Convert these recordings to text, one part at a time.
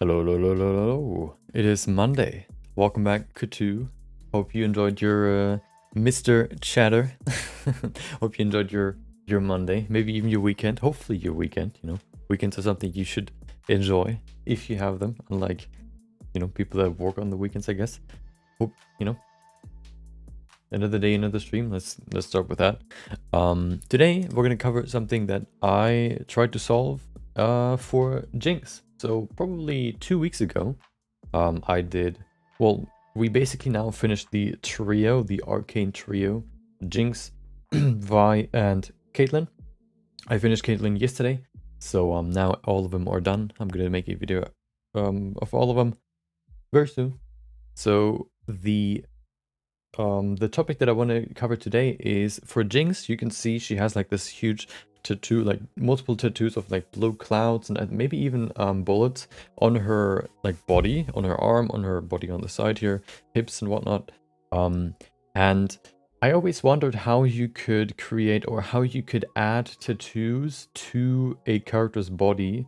Hello, hello, hello, hello, hello. It is Monday. Welcome back, Kutu. Hope you enjoyed your Mr. Chatter. Hope you enjoyed your Monday, maybe even your weekend. Hopefully your weekend, you know. Weekends are something you should enjoy if you have them, unlike, you know, people that work on the weekends, I guess. Hope, you know, another day, another stream. Let's start with that. Today we're gonna cover something that I tried to solve for Jinx. So probably 2 weeks ago, I did, well, we basically now finished the trio, the arcane trio, Jinx, Vi, and Caitlyn. I finished Caitlyn yesterday, so now all of them are done. I'm gonna make a video of all of them very soon. So the topic that I want to cover today is for Jinx. You can see she has like this huge tattoo, like multiple tattoos of like blue clouds and maybe even bullets on her like body, on her arm, on her body on the side here, hips and whatnot. And I always wondered how you could create or how you could add tattoos to a character's body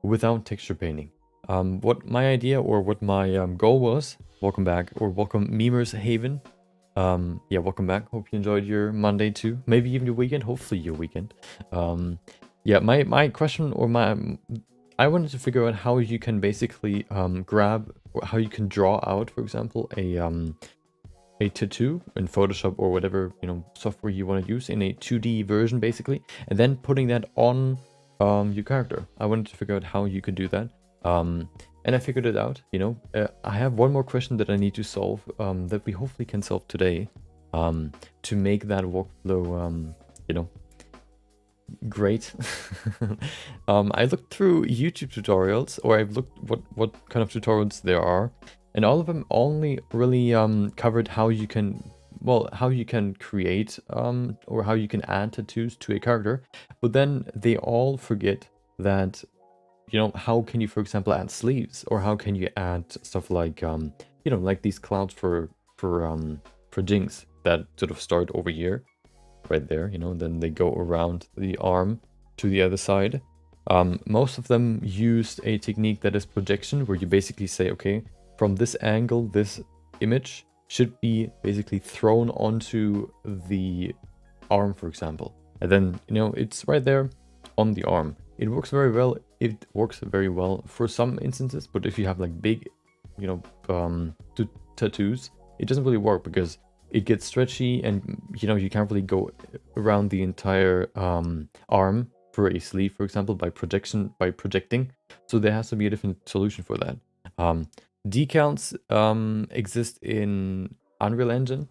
without texture painting. What my idea or what my goal was, welcome back, or welcome Memers Haven. Yeah, welcome back. Hope you enjoyed your Monday too. Maybe even your weekend, hopefully your weekend. Yeah, my question or I wanted to figure out how you can basically grab, or how you can draw out, for example, a tattoo in Photoshop or whatever, you know, software you want to use in a 2D version basically, and then putting that on your character. I wanted to figure out how you could do that. And I figured it out, you know. I have one more question that I need to solve, that we hopefully can solve today, to make that workflow, you know, great. I looked through YouTube tutorials, or I've looked what kind of tutorials there are, and all of them only really covered how you can, well, how you can create or how you can add tattoos to a character, but then they all forget that, you know, how can you, for example, add sleeves, or how can you add stuff like, you know, like these clouds for Jinx that sort of start over here, right there, you know, then they go around the arm to the other side. Most of them used a technique that is projection, where you basically say, okay, from this angle, this image should be basically thrown onto the arm, for example, and then, you know, it's right there on the arm. It works very well. It works very well for some instances, but if you have like big, you know, tattoos, it doesn't really work because it gets stretchy, and, you know, you can't really go around the entire arm for a sleeve, for example, by projecting. So there has to be a different solution for that. Decals exist in Unreal Engine.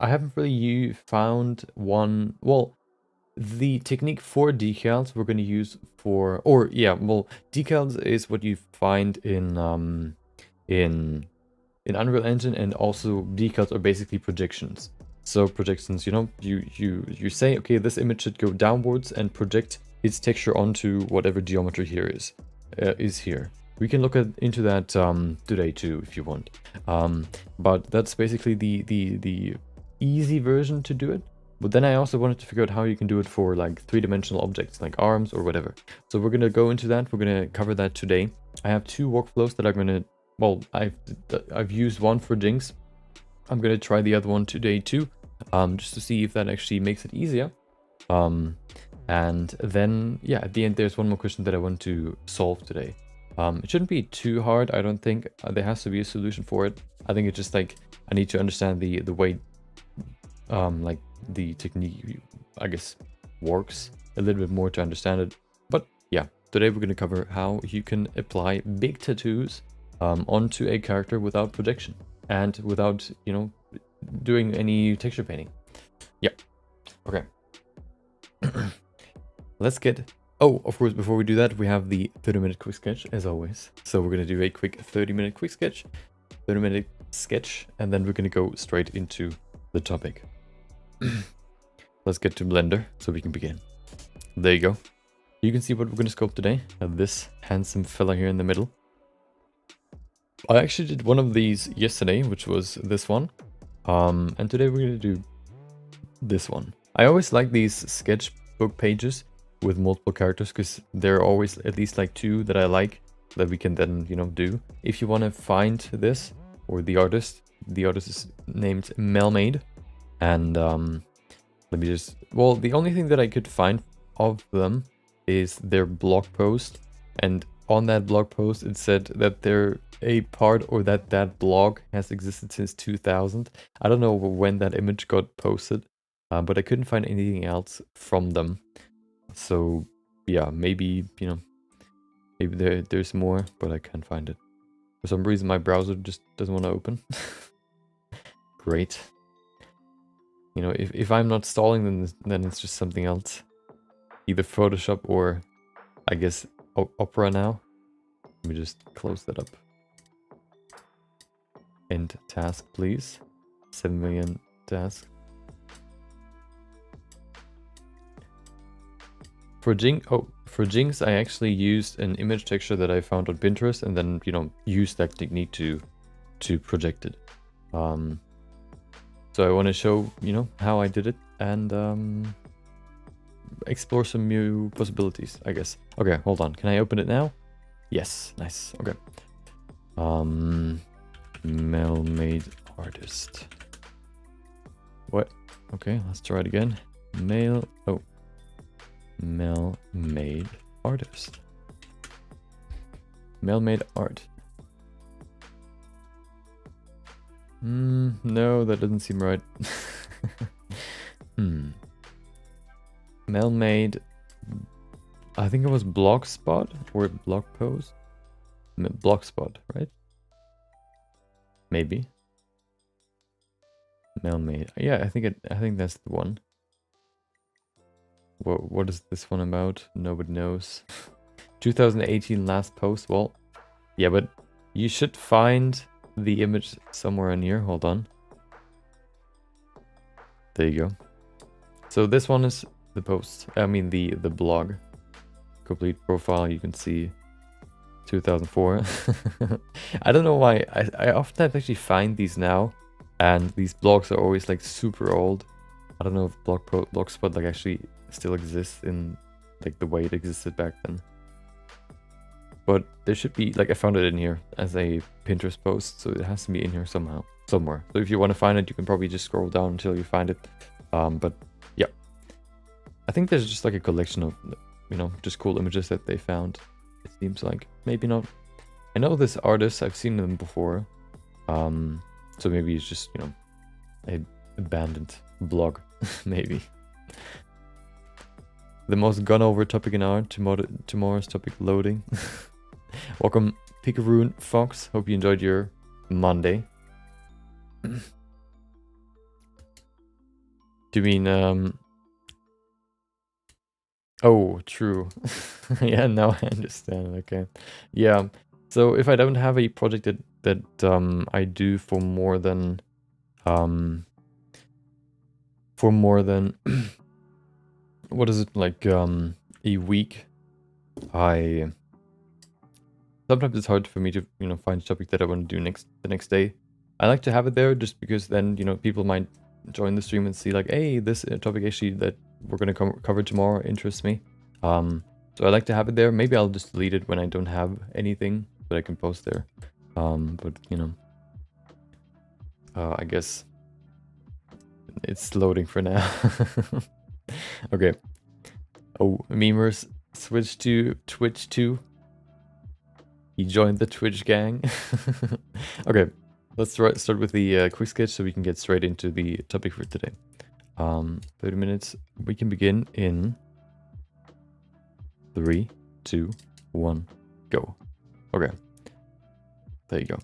I haven't really found one. Well, the technique for decals we're going to use for, or yeah, well, decals is what you find in Unreal Engine, and also decals are basically projections. So projections, you know, you say, okay, this image should go downwards and project its texture onto whatever geometry here is here. We can look into that today too if you want. But that's basically the easy version to do it. But then I also wanted to figure out how you can do it for like three-dimensional objects like arms or whatever. So we're going to go into that. We're going to cover that today. I have two workflows that I'm going to, well, I've used one for Jinx. I'm going to try the other one today too, just to see if that actually makes it easier. And then, yeah, at the end, there's one more question that I want to solve today. It shouldn't be too hard, I don't think. There has to be a solution for it. I think it's just like, I need to understand the way, like, the technique, I guess, works a little bit more to understand it. But yeah, today we're going to cover how you can apply big tattoos onto a character without projection and without, you know, doing any texture painting. Yeah. Okay. Let's get... Oh, of course, before we do that, we have the 30-minute quick sketch, as always. So we're going to do a quick 30-minute quick sketch, 30-minute sketch, and then we're going to go straight into the topic. Let's get to Blender so we can begin. There you go. You can see what we're going to sculpt today. This handsome fella here in the middle. I actually did one of these yesterday, which was this one. And today we're going to do this one. I always like these sketchbook pages with multiple characters because there are always at least like 2 that I like that we can then, you know, do. If you want to find this or the artist is named Melmade. And let me just... Well, the only thing that I could find of them is their blog post. And on that blog post, it said that they're a part, or that blog has existed since 2000. I don't know when that image got posted, but I couldn't find anything else from them. So yeah, maybe, you know, maybe there's more, but I can't find it. For some reason, my browser just doesn't want to open. Great. You know, if I'm not stalling, then it's just something else. Either Photoshop or, I guess, Opera now. Let me just close that up. End task, please. 7 million task. For Jinx, I actually used an image texture that I found on Pinterest, and then, you know, used that technique to project it. So I want to show, you know, how I did it and explore some new possibilities, I guess. Okay, hold on. Can I open it now? Yes, nice. Okay. Melmade artist. What? Okay, let's try it again. Melmade artist. Melmade art. No, that doesn't seem right. Melmade. I think it was Blogspot or blog post. Blogspot, right? Maybe. Melmade. Yeah, I think that's the one. What is this one about? Nobody knows. 2018 last post. Well, yeah, but you should find the image somewhere in here. Hold on. There you go. So this one is the post. I mean the blog. Complete profile. You can see 2004. I don't know why. I often actually find these now, and these blogs are always like super old. I don't know if Blogspot like actually still exists in like the way it existed back then. But there should be, like, I found it in here as a Pinterest post, so it has to be in here somewhere. So if you want to find it, you can probably just scroll down until you find it. But yeah, I think there's just like a collection of, you know, just cool images that they found. It seems like, maybe not. I know this artist, I've seen them before. So maybe it's just, you know, a abandoned blog, maybe. The most gone over topic in art, tomorrow's topic loading. Welcome, Picaroon Fox. Hope you enjoyed your Monday. Do you mean, oh, true. Yeah, now I understand. Okay. Yeah. So if I don't have a project that I do for more than what is it, like a week, sometimes it's hard for me to, you know, find a topic that I want to do the next day. I like to have it there just because then, you know, people might join the stream and see like, hey, this topic actually that we're going to cover tomorrow interests me. So I like to have it there. Maybe I'll just delete it when I don't have anything that I can post there. But you know, I guess it's loading for now. Okay. Oh, memers switch to Twitch too. He joined the Twitch gang. Okay, let's start with the quick sketch so we can get straight into the topic for today. 30 minutes. We can begin in 3, 2, 1, go. Okay. There you go.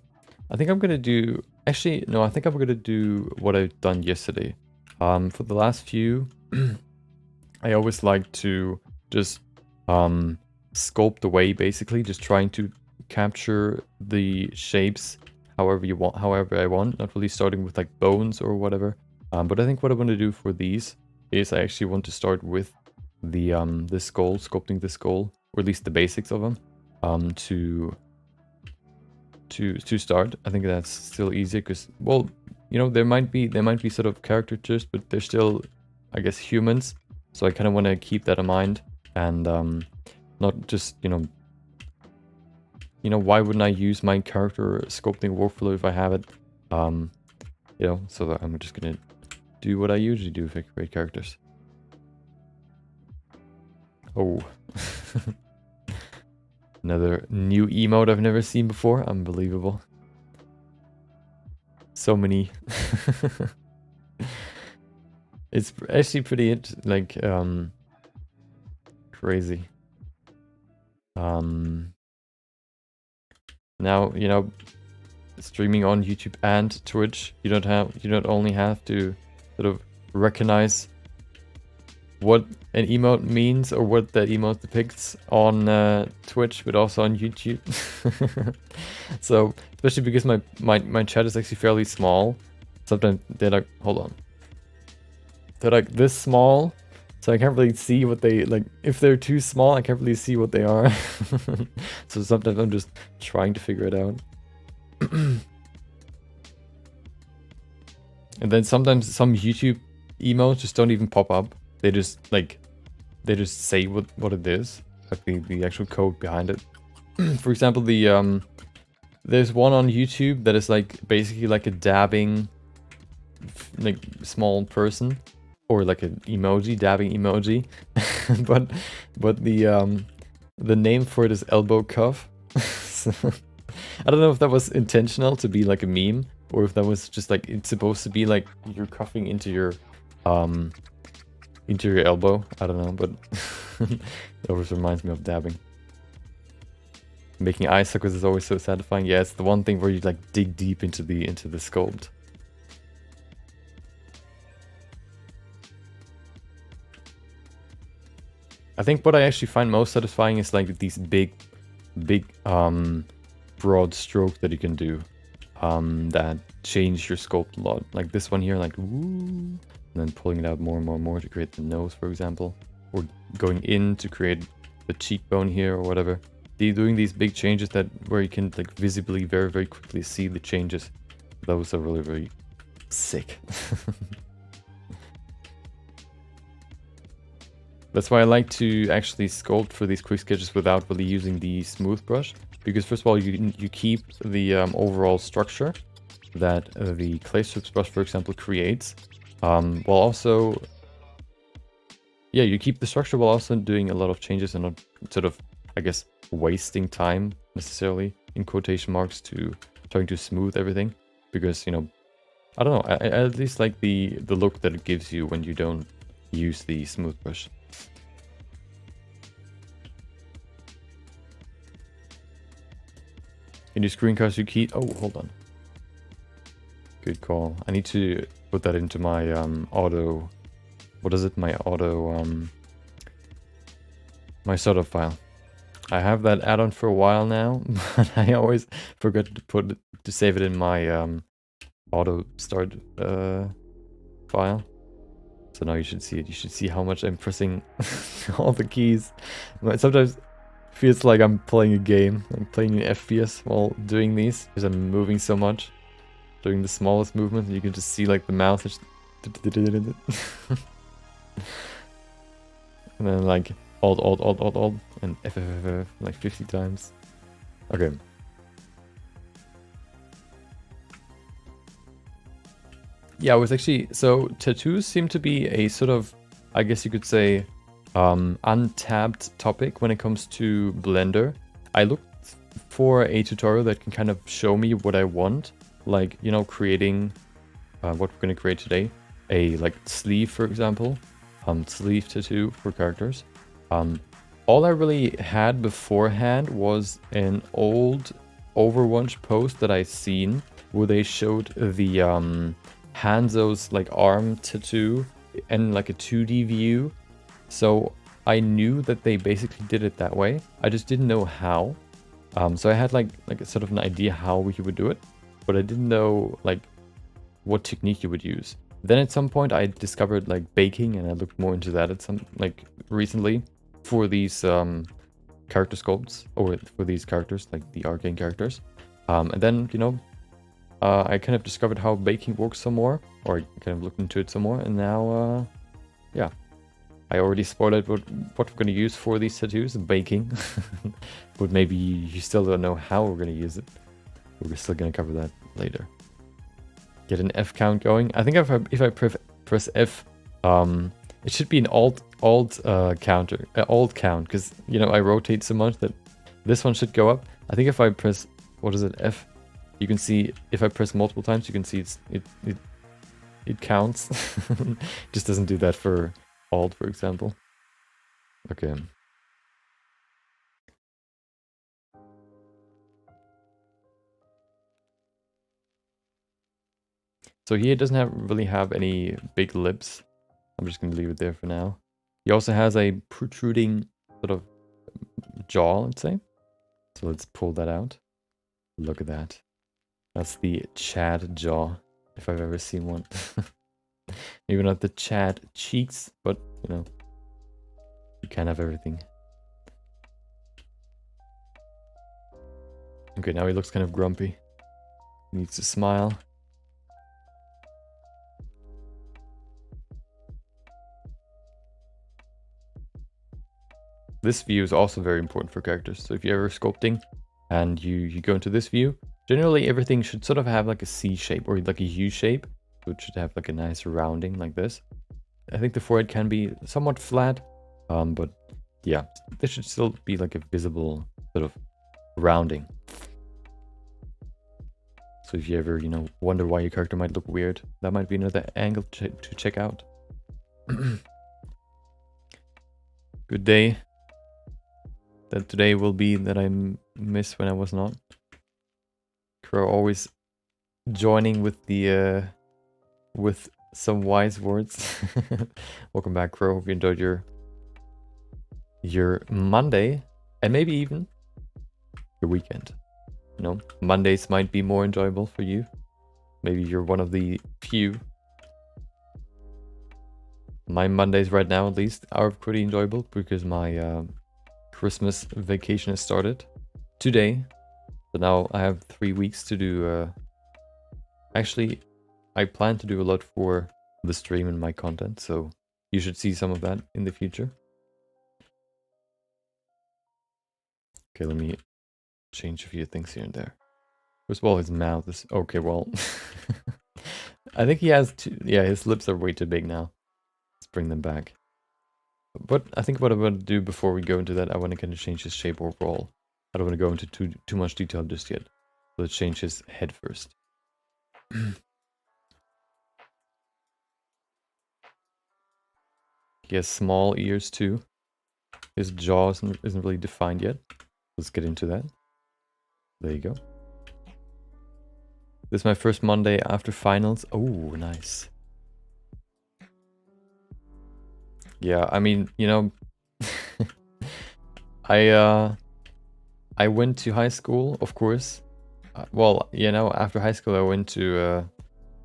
I think I'm gonna do, actually, no, I think I'm gonna do what I've done yesterday. For the last few, I always like to just sculpt away, basically, just trying to capture the shapes however you want, however I want, not really starting with like bones or whatever. But I think what I want to do for these is I actually want to start with the skull, sculpting the skull, or at least the basics of them, to start. I think that's still easier because, well, you know, there might be sort of caricatures, but they're still, I guess, humans. So I kind of want to keep that in mind and not just, you know, why wouldn't I use my character sculpting workflow if I have it? You know, so that I'm just gonna do what I usually do if I create characters. Oh. Another new emote I've never seen before. Unbelievable. So many. It's actually pretty like crazy. Now, you know, streaming on YouTube and Twitch, you don't only have to sort of recognize what an emote means or what that emote depicts on Twitch, but also on YouTube. So, especially because my chat is actually fairly small, sometimes they're like, hold on. They're like this small, so I can't really see what they, like, if they're too small, I can't really see what they are. So sometimes I'm just trying to figure it out. And then sometimes some YouTube emotes just don't even pop up. They just say what it is, like the actual code behind it. For example, there's one on YouTube that is like basically like a dabbing, like, small person, or like an emoji, dabbing emoji. but the name for it is elbow cuff. So, I don't know if that was intentional to be like a meme, or if that was just like, it's supposed to be like you're cuffing into your elbow. I don't know, but it always reminds me of dabbing. Making eye suckers is always so satisfying. Yeah, it's the one thing where you like dig deep into the sculpt. I think what I actually find most satisfying is like these big broad strokes that you can do that change your sculpt a lot. Like this one here, like, woo, and then pulling it out more and more and more to create the nose, for example, or going in to create the cheekbone here or whatever. Doing these big changes where you can like visibly very, very quickly see the changes. Those are really, really sick. That's why I like to actually sculpt for these quick sketches without really using the smooth brush, because first of all, you keep the overall structure that the clay strips brush, for example, creates, while also, yeah, you keep the structure while also doing a lot of changes and not sort of, I guess, wasting time necessarily, in quotation marks, to trying to smooth everything, because, you know, I don't know, I at least like the look that it gives you when you don't use the smooth brush. Can you screencast your key? Oh, hold on. Good call. I need to put that into my auto. What is it? My auto. My setup file. I have that add-on for a while now, but I always forget to save it in my auto start file. So now you should see it. You should see how much I'm pressing all the keys. Sometimes feels like I'm playing a game. I'm playing an FPS while doing these, because I'm moving so much. Doing the smallest movement, you can just see like the mouse just and then like alt, and F like 50 times. Okay. Yeah, I was actually, so tattoos seem to be a sort of, I guess you could say, untapped topic when it comes to Blender. I looked for a tutorial that can kind of show me what I want, like, you know, creating what we're going to create today, a like sleeve, for example, sleeve tattoo for characters. All I really had beforehand was an old Overwatch post that I seen where they showed the Hanzo's like arm tattoo and like a 2D view. So I knew that they basically did it that way. I just didn't know how. So I had like a sort of an idea how he would do it, but I didn't know like what technique you would use. Then at some point I discovered like baking, and I looked more into that at some like recently for these character sculpts, or for these characters, like the arcane characters. And then, you know, I kind of discovered how baking works some more, or I kind of looked into it some more, and now, yeah. I already spoiled what we're going to use for these tattoos, baking. But maybe you still don't know how we're going to use it. We're still going to cover that later. Get an F count going. I think if I press F, it should be an alt count, because, you know, I rotate so much that this one should go up. I think if I press, what is it, F, you can see, if I press multiple times, you can see it counts. Just doesn't do that for alt, for example. Okay. So he doesn't really have any big lips. I'm just going to leave it there for now. He also has a protruding sort of jaw, let's say. So let's pull that out. Look at that. That's the Chad jaw, if I've ever seen one. Maybe not the Chad cheeks, but, you know, you can have everything. Okay, now he looks kind of grumpy. He needs to smile. This view is also very important for characters. So if you're ever sculpting and you go into this view, generally everything should sort of have like a C shape or like a U shape. So it should have like a nice rounding like this. I think the forehead can be somewhat flat, but yeah, there should still be like a visible sort of rounding. So if you ever, you know, wonder why your character might look weird, that might be another angle to check out. Good day. That today will be that I miss when I was not. Crow always joining with the with some wise words. Welcome back, Crow. Hope you enjoyed your Monday, and maybe even your weekend. You know, Mondays might be more enjoyable for you. Maybe you're one of the few. My Mondays right now, at least, are pretty enjoyable because my Christmas vacation has started today. So now I have 3 weeks to do. Actually, I plan to do a lot for the stream and my content, so you should see some of that in the future. Okay, let me change a few things here and there. First of all, his mouth is... Okay, well... I think he has two... Yeah, his lips are way too big now. Let's bring them back. But I think what I'm going to do before we go into that, I want to kind of change his shape overall. I don't want to go into too much detail just yet. Let's change his head first. He has small ears too. His jaw isn't really defined yet. Let's get into that. There you go. This is my first Monday after finals. Oh, nice. Yeah, I mean, you know, I went to high school, of course. Well, you know, after high school, I went to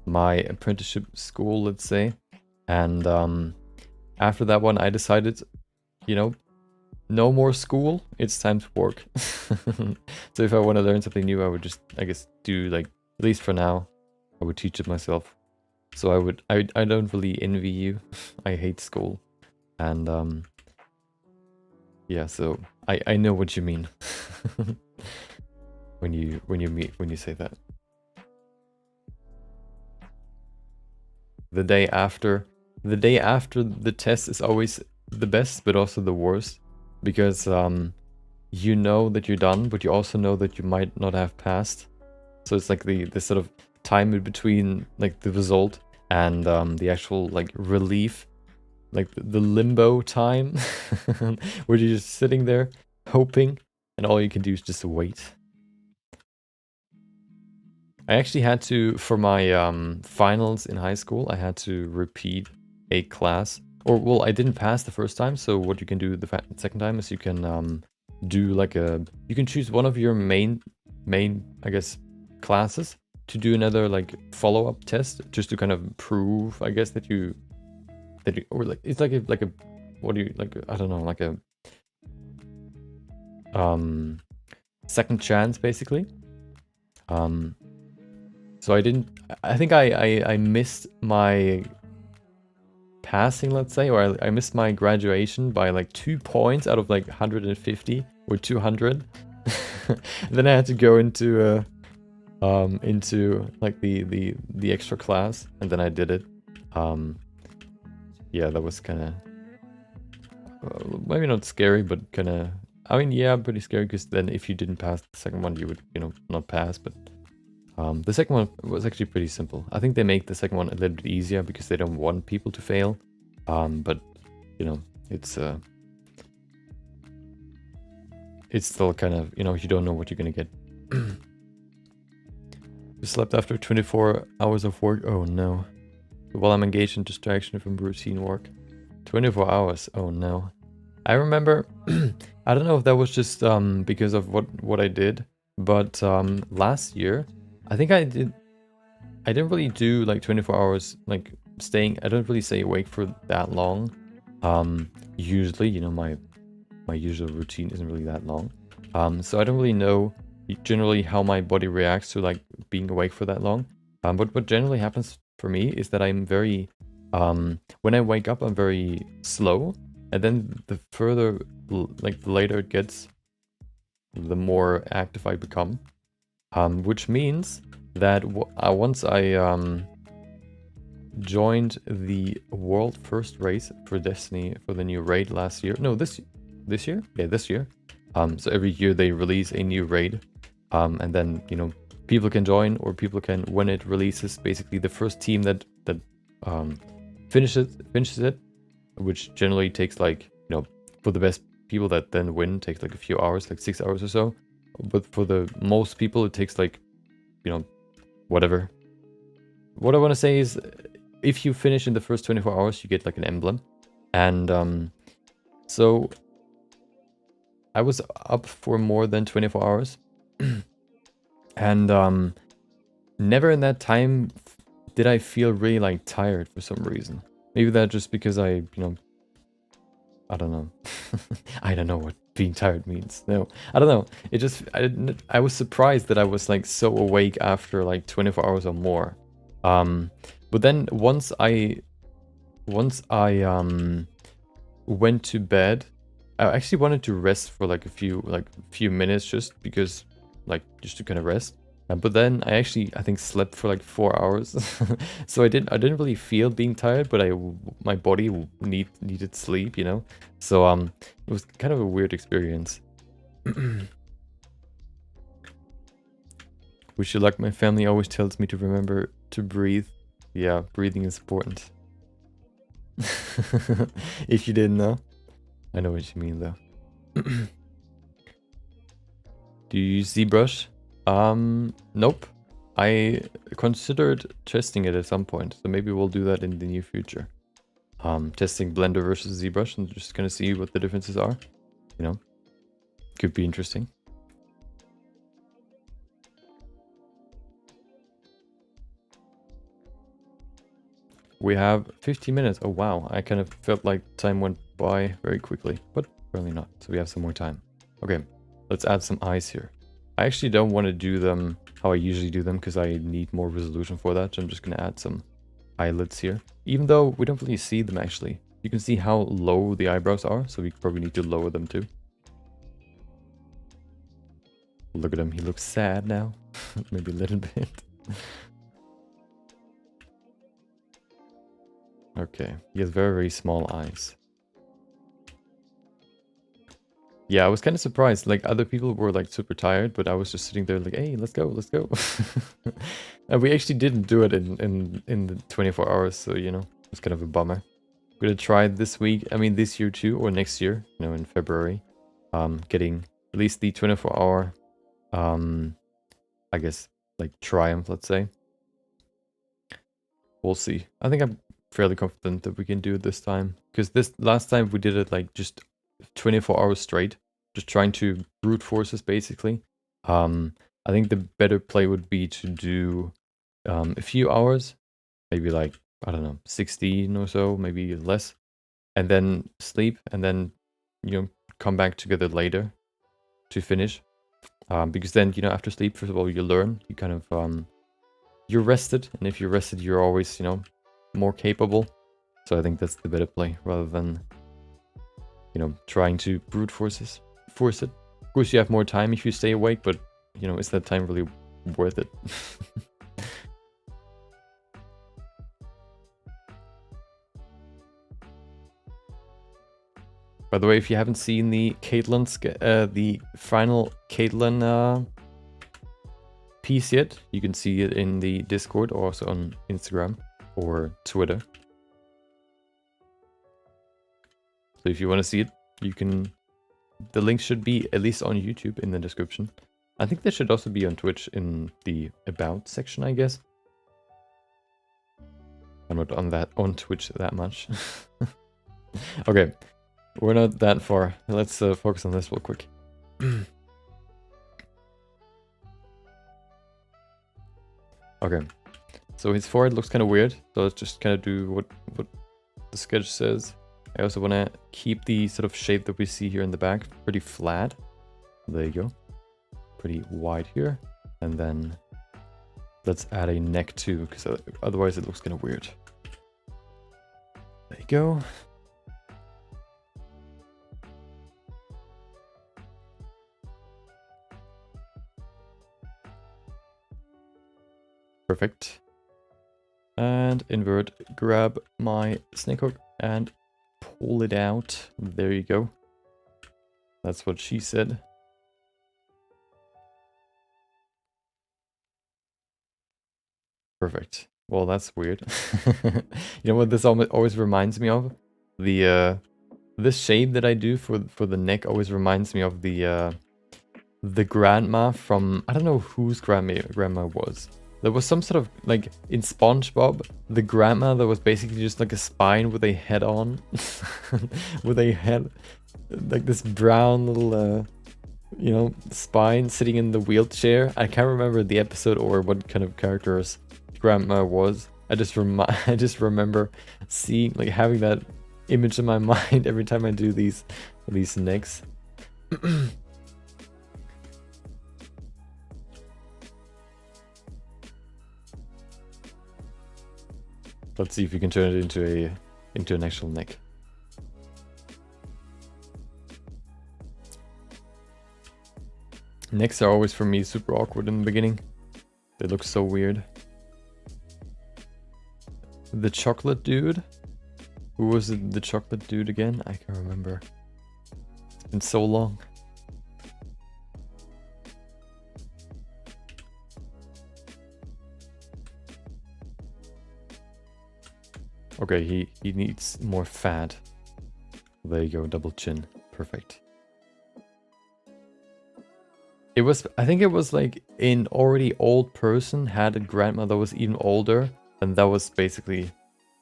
my apprenticeship school, let's say. And after that one, I decided, you know, no more school. It's time to work. So if I want to learn something new, I would just, I guess, do like, at least for now, I would teach it myself. So I don't really envy you. I hate school. And yeah, so I know what you mean when you say that. The day after the test is always the best, but also the worst, because you know that you're done, but you also know that you might not have passed. So it's like the sort of time in between like the result and the actual like relief, like the limbo time, where you're just sitting there hoping, and all you can do is just wait. I actually had to, for my finals in high school, I had to repeat a class. Or, well, I didn't pass the first time, so what you can do the second time is you can do like you can choose one of your main, I guess, classes to do another like follow-up test, just to kind of prove, I guess, that you, or like, it's like a, what do you, like, I don't know, like a, second chance, basically. So I think I missed my passing, let's say, or I missed my graduation by like 2 points out of like 150 or 200. Then I had to go into like the extra class, and then I did it. Yeah, that was kind of maybe not scary, but kind of, I mean, yeah, pretty scary, because then if you didn't pass the second one, you would, not pass. But the second one was actually pretty simple. I think they make the second one a little bit easier because they don't want people to fail. But it's still kind of, you don't know what you're gonna get. You slept after 24 hours of work. Oh no. While I'm engaged in distraction from routine work. 24 hours. Oh no. I remember, I don't know if that was just because of what I did, but last year, I think I didn't really do like 24 hours, like I don't really stay awake for that long. Usually, my usual routine isn't really that long. So I don't really know generally how my body reacts to like being awake for that long. But what generally happens for me is that I'm very, when I wake up, I'm very slow. And then the further, like the later it gets, the more active I become. Which means that once I joined the world first race for Destiny for the new raid last year. No, this year? Yeah, this year. So every year they release a new raid. And then, people can join, or people can, when it releases, basically the first team that finishes it, which generally takes like, for the best people that then win, takes like a few hours, like 6 hours or so. But for the most people, it takes like, whatever. What I want to say is, if you finish in the first 24 hours, you get like an emblem. And so I was up for more than 24 hours. And never in that time did I feel really like tired for some reason. Maybe that's just because I don't know. I don't know what being tired means. No, I don't know. It just, I was surprised that I was like so awake after like 24 hours or more. But then once I went to bed, I actually wanted to rest for like a few minutes, just because, like, just to kind of rest. But then I think slept for like 4 hours. So I didn't really feel being tired, but my body needed sleep, So it was kind of a weird experience. Wish you luck. My family always tells me to remember to breathe. Yeah, breathing is important. If you didn't know. I know what you mean though. Do you use ZBrush? Nope. I considered testing it at some point, so maybe we'll do that in the near future. Testing Blender versus ZBrush and just gonna see what the differences are. Could be interesting. We have 15 minutes. Oh wow, I kind of felt like time went by very quickly, but apparently not. So we have some more time. Okay, let's add some eyes here. I actually don't want to do them how I usually do them because I need more resolution for that. So I'm just going to add some eyelids here. Even though we don't really see them actually. You can see how low the eyebrows are, so we probably need to lower them too. Look at him, he looks sad now. Maybe a little bit. Okay, he has very, very small eyes. Yeah, I was kind of surprised. Like, other people were like super tired, but I was just sitting there like, hey, let's go, let's go. And we actually didn't do it in the 24 hours, so, it's kind of a bummer. I'm gonna try this week, I mean this year too, or next year, in February. Getting at least the 24-hour, I guess, like triumph, let's say. We'll see. I think I'm fairly confident that we can do it this time, because this last time we did it like just 24 hours straight, just trying to brute force us basically. I think the better play would be to do a few hours, maybe like, I don't know, 16 or so, maybe less, and then sleep, and then, you know, come back together later to finish. Because then, you know, after sleep, first of all, you learn, you kind of, you're rested, and if you're rested, you're always, you know, more capable. So I think that's the better play, rather than, you know, trying to brute force it. Of course, you have more time if you stay awake, but, you know, is that time really worth it? By the way, if you haven't seen the the final Caitlyn piece yet, you can see it in the Discord or also on Instagram or Twitter. So if you want to see it, you can. The link should be at least on YouTube in the description. I think there should also be on Twitch in the About section, I guess. I'm not on Twitch that much. Okay. We're not that far. Let's focus on this real quick. Okay. So his forehead looks kind of weird. So let's just kind of do what the sketch says. I also want to keep the sort of shape that we see here in the back pretty flat. There you go. Pretty wide here. And then let's add a neck too, because otherwise it looks kind of weird. There you go. Perfect. And invert, grab my snake hook and pull it out. There you go. That's what she said. Perfect. Well, that's weird. You know what this always reminds me of? The this shape that I do for the neck always reminds me of the grandma from, I don't know whose grandma was. There was some sort of, like, in SpongeBob, the grandma that was basically just like a spine with a head on. With a head, like this brown little, you know, spine sitting in the wheelchair. I can't remember the episode or what kind of character's grandma was. I just remember seeing, like, having that image in my mind every time I do these necks. Let's see if we can turn it into an actual neck. Necks are always, for me, super awkward in the beginning. They look so weird. The chocolate dude? Who was the chocolate dude again? I can't remember. It's been so long. Okay, he needs more fat. There you go, double chin. Perfect. It was, I think it was like an already old person had a grandma that was even older, and that was basically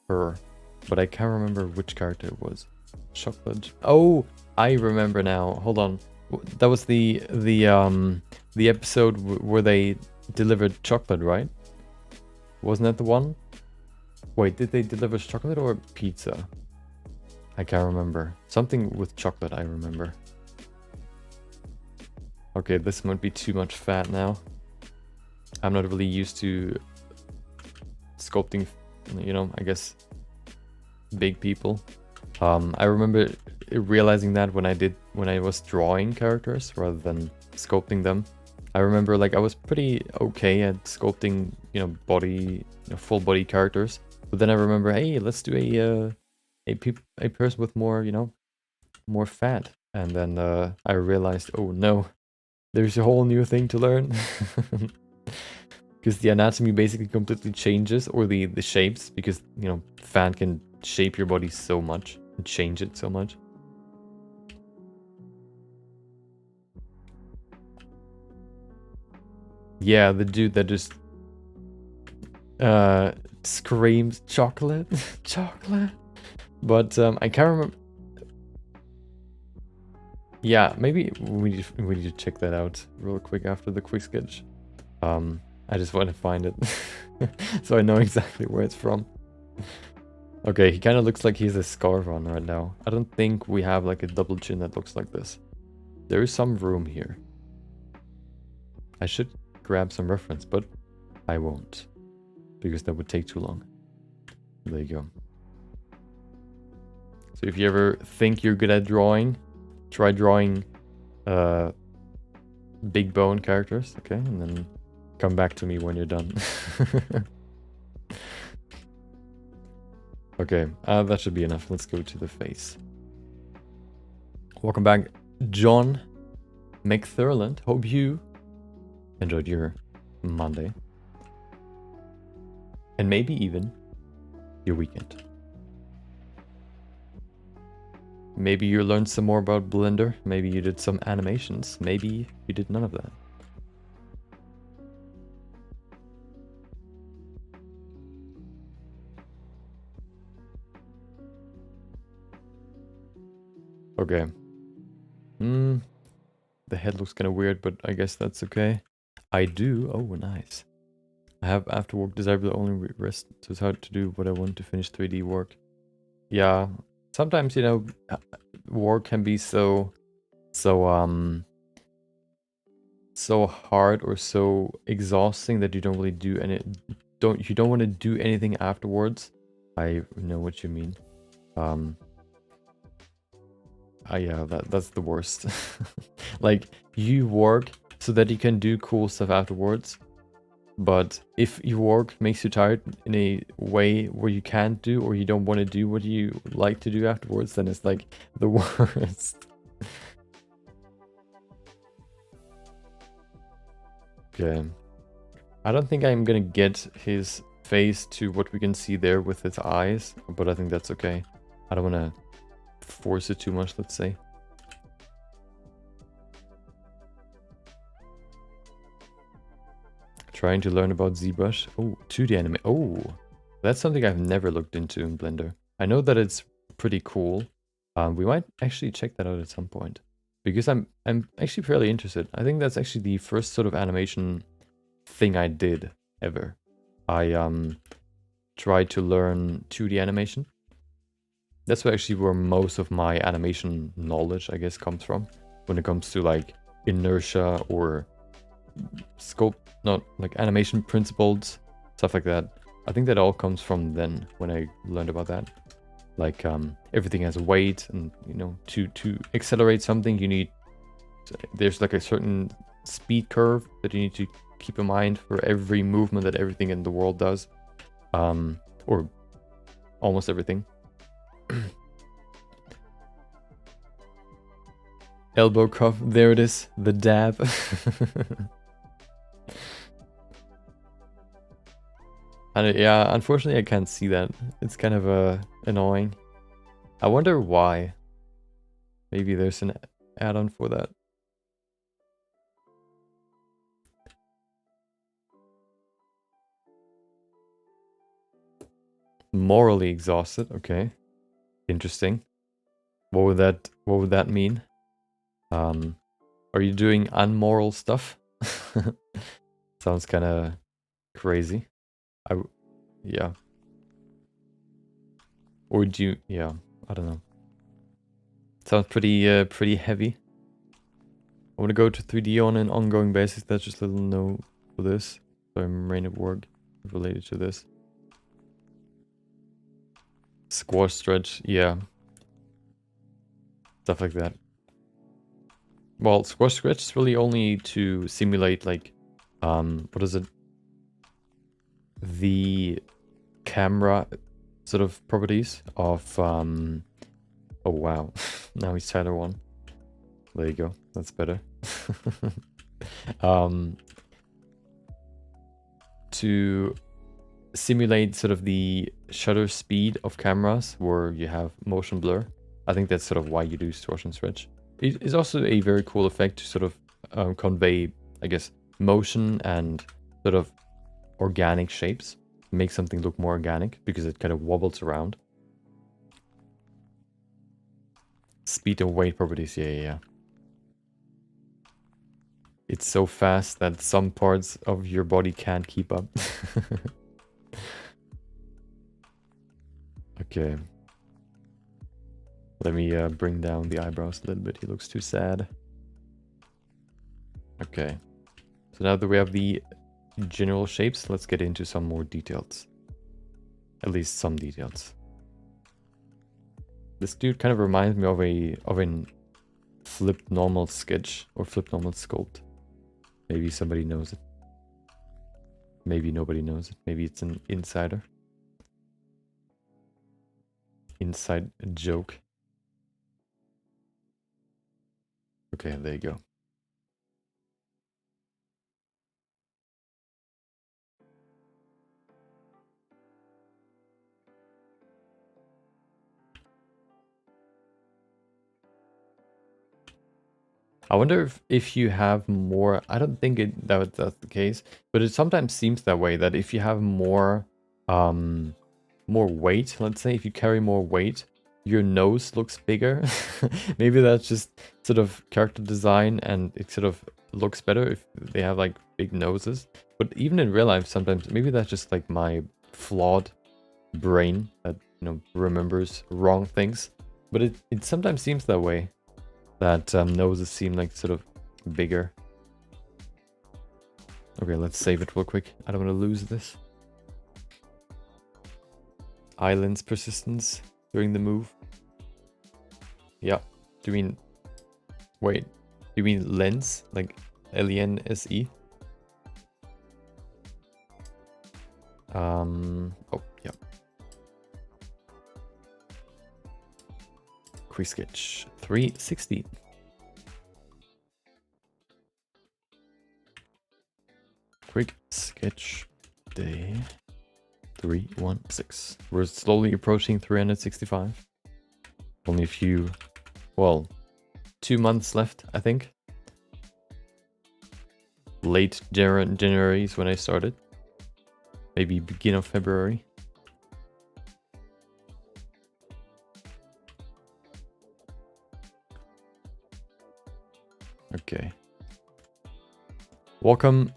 her. But I can't remember which character it was. Chocolate. Oh, I remember now. Hold on. That was the episode where they delivered chocolate, right? Wasn't that the one? Wait, did they deliver chocolate or pizza? I can't remember. Something with chocolate, I remember. Okay, this might be too much fat now. I'm not really used to sculpting, you know, I guess, big people. I remember realizing that when I was drawing characters rather than sculpting them. I remember, like, I was pretty okay at sculpting, you know, body, you know, full body characters. But then I remember, hey, let's do a person with more, you know, more fat. And then I realized, oh no, there's a whole new thing to learn. Because the anatomy basically completely changes, or the shapes, because, you know, fat can shape your body so much and change it so much. Yeah, the dude that just screams chocolate, chocolate. But I can't remember. Yeah, maybe we need to check that out real quick after the quick sketch. I just want to find it so I know exactly where it's from. Okay, he kind of looks like he has a scarf on right now. I don't think we have like a double chin that looks like this. There is some room here. I should grab some reference, but I won't, because that would take too long. There you go. So if you ever think you're good at drawing, try drawing big bone characters, okay? And then come back to me when you're done. Okay, that should be enough. Let's go to the face. Welcome back, John McThurland. Hope you enjoyed your Monday. And maybe even your weekend. Maybe you learned some more about Blender. Maybe you did some animations. Maybe you did none of that. Okay. The head looks kind of weird, but I guess that's okay. I do. Oh, nice. I have after work desirable only rest, so it's hard to do what I want to finish 3D work. Yeah, sometimes, you know, work can be so hard or so exhausting that you don't really do any you don't want to do anything afterwards. I know what you mean. Yeah, that's the worst. Like, you work so that you can do cool stuff afterwards, but if your work makes you tired in a way where you can't do or you don't want to do what you like to do afterwards, then it's like the worst. Okay. I don't think I'm gonna get his face to what we can see there with his eyes, but I think that's okay. I don't want to force it too much, let's say. Trying to learn about ZBrush. Oh, 2D anime. Oh, that's something I've never looked into in Blender. I know that it's pretty cool. We might actually check that out at some point, because I'm actually fairly interested. I think that's actually the first sort of animation thing I did ever. I tried to learn 2D animation. That's actually where most of my animation knowledge, I guess, comes from. When it comes to like inertia or scope, not like animation principles, stuff like that. I think that all comes from then, when I learned about that. Like everything has weight, and you know, to accelerate something, you need, there's like a certain speed curve that you need to keep in mind for every movement that everything in the world does, or almost everything. Elbow cuff, there it is, the dab. And yeah, unfortunately I can't see that. It's kind of annoying. I wonder why. Maybe there's an add-on for that. Morally exhausted, okay. Interesting. What would that mean? Are you doing unmoral stuff? Sounds kind of crazy. Yeah. Or do you, yeah, I don't know. Sounds pretty heavy. I want to go to 3D on an ongoing basis. That's just a little note for this. So I'm rain at work related to this. Squash stretch, yeah. Stuff like that. Well, squash stretch is really only to simulate like, what is it? The camera sort of properties of, oh wow, now he's Tyler 1. There you go, that's better. To simulate sort of the shutter speed of cameras where you have motion blur. I think that's sort of why you do distortion stretch. It's also a very cool effect to sort of convey, I guess, motion and sort of organic shapes. Make something look more organic because it kind of wobbles around. Speed and weight properties, yeah. It's so fast that some parts of your body can't keep up. Okay. Let me bring down the eyebrows a little bit. He looks too sad. Okay. So now that we have the general shapes, let's get into some more details. At least some details. This dude kind of reminds me of a flipped normal sketch or flipped normal sculpt. Maybe somebody knows it. Maybe nobody knows it. Maybe it's an insider. Inside joke. Okay, there you go. I wonder if you have more. I don't think that's the case, but it sometimes seems that way, that if you have more more weight, let's say if you carry more weight, your nose looks bigger. Maybe that's just sort of character design and it sort of looks better if they have like big noses. But even in real life sometimes, maybe that's just like my flawed brain that, you know, remembers wrong things. But it sometimes seems that way. That noses seem like sort of bigger. Okay, let's save it real quick. I don't want to lose this. Islands persistence during the move. Yeah. Do you mean... Wait. Do you mean lens? Like L-E-N-S-E? Oh, yeah. Quick sketch 360. Quick sketch day 316. We're slowly approaching 365. Only a few, well, 2 months left, I think. Late January is when I started. Maybe beginning of February. Okay. Welcome,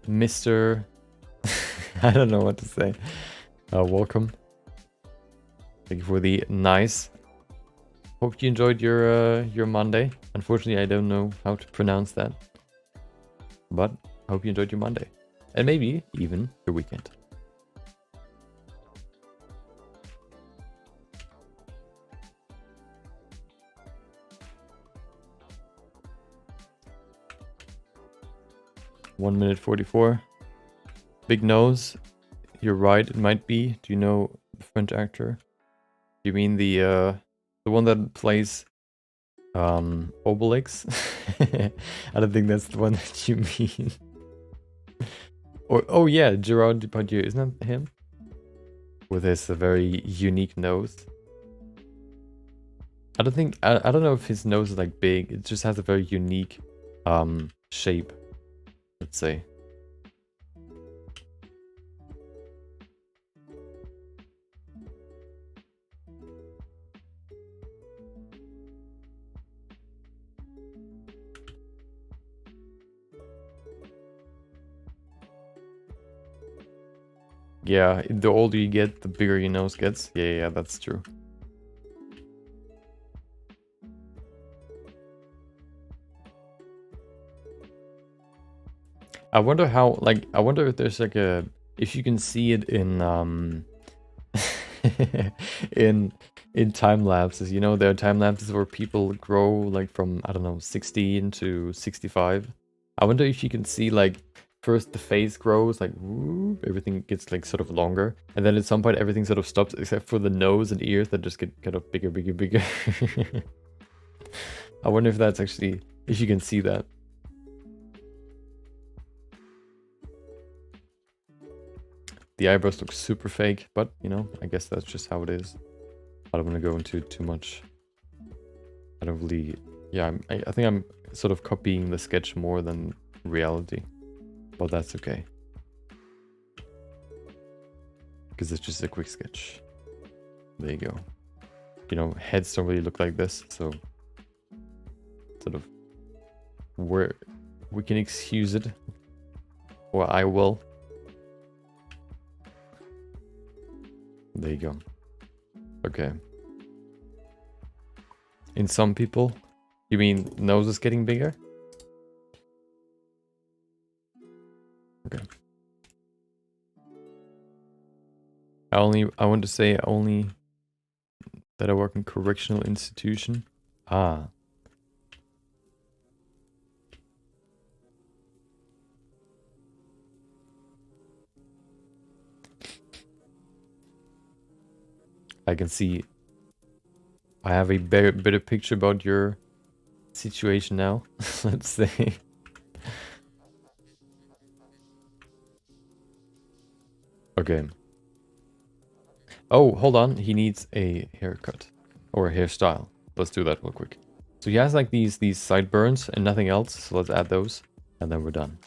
Mr. I don't know what to say. Welcome. Thank you for the nice. Hope you enjoyed your Monday. Unfortunately, I don't know how to pronounce that. But I hope you enjoyed your Monday. And maybe even your weekend. One minute 44. Big nose. You're right, it might be. Do you know the French actor? You mean the one that plays Obelix? I don't think that's the one that you mean. Or oh yeah, Gerard Depardieu, isn't that him? With his very unique nose. I don't know if his nose is like big. It just has a very unique shape, let's say. Yeah, the older you get, the bigger your nose gets. Yeah, that's true. I wonder how, like, I wonder if there's like a, if you can see it in, in time lapses. You know, there are time lapses where people grow like from, I don't know, 16 to 65. I wonder if you can see like, first the face grows, like, whoop, everything gets like sort of longer. And then at some point everything sort of stops except for the nose and ears that just get kind of bigger. I wonder if that's actually, if you can see that. The eyebrows look super fake, but you know, I guess that's just how it is. I don't want to go into too much. I don't really, yeah, I think I'm sort of copying the sketch more than reality. But that's okay. Because it's just a quick sketch. There you go. You know, heads don't really look like this, so sort of we can excuse it. Or I will. There you go. Okay. In some people, you mean nose is getting bigger? Okay. I want to say only that I work in correctional institution. Ah. I can see I have a better picture about your situation now. Let's say. Okay. Oh, hold on. He needs a haircut or a hairstyle. Let's do that real quick. So he has like these sideburns and nothing else. So let's add those and then we're done.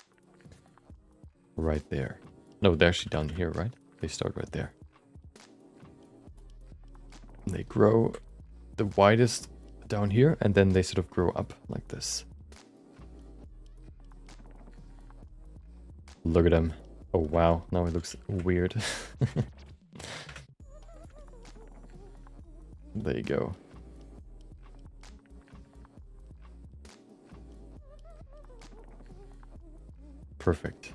Right there. No, they're actually down here, right? They start right there. They grow the widest down here and then they sort of grow up like this. Look at him. Oh wow, now it looks weird. There you go. Perfect.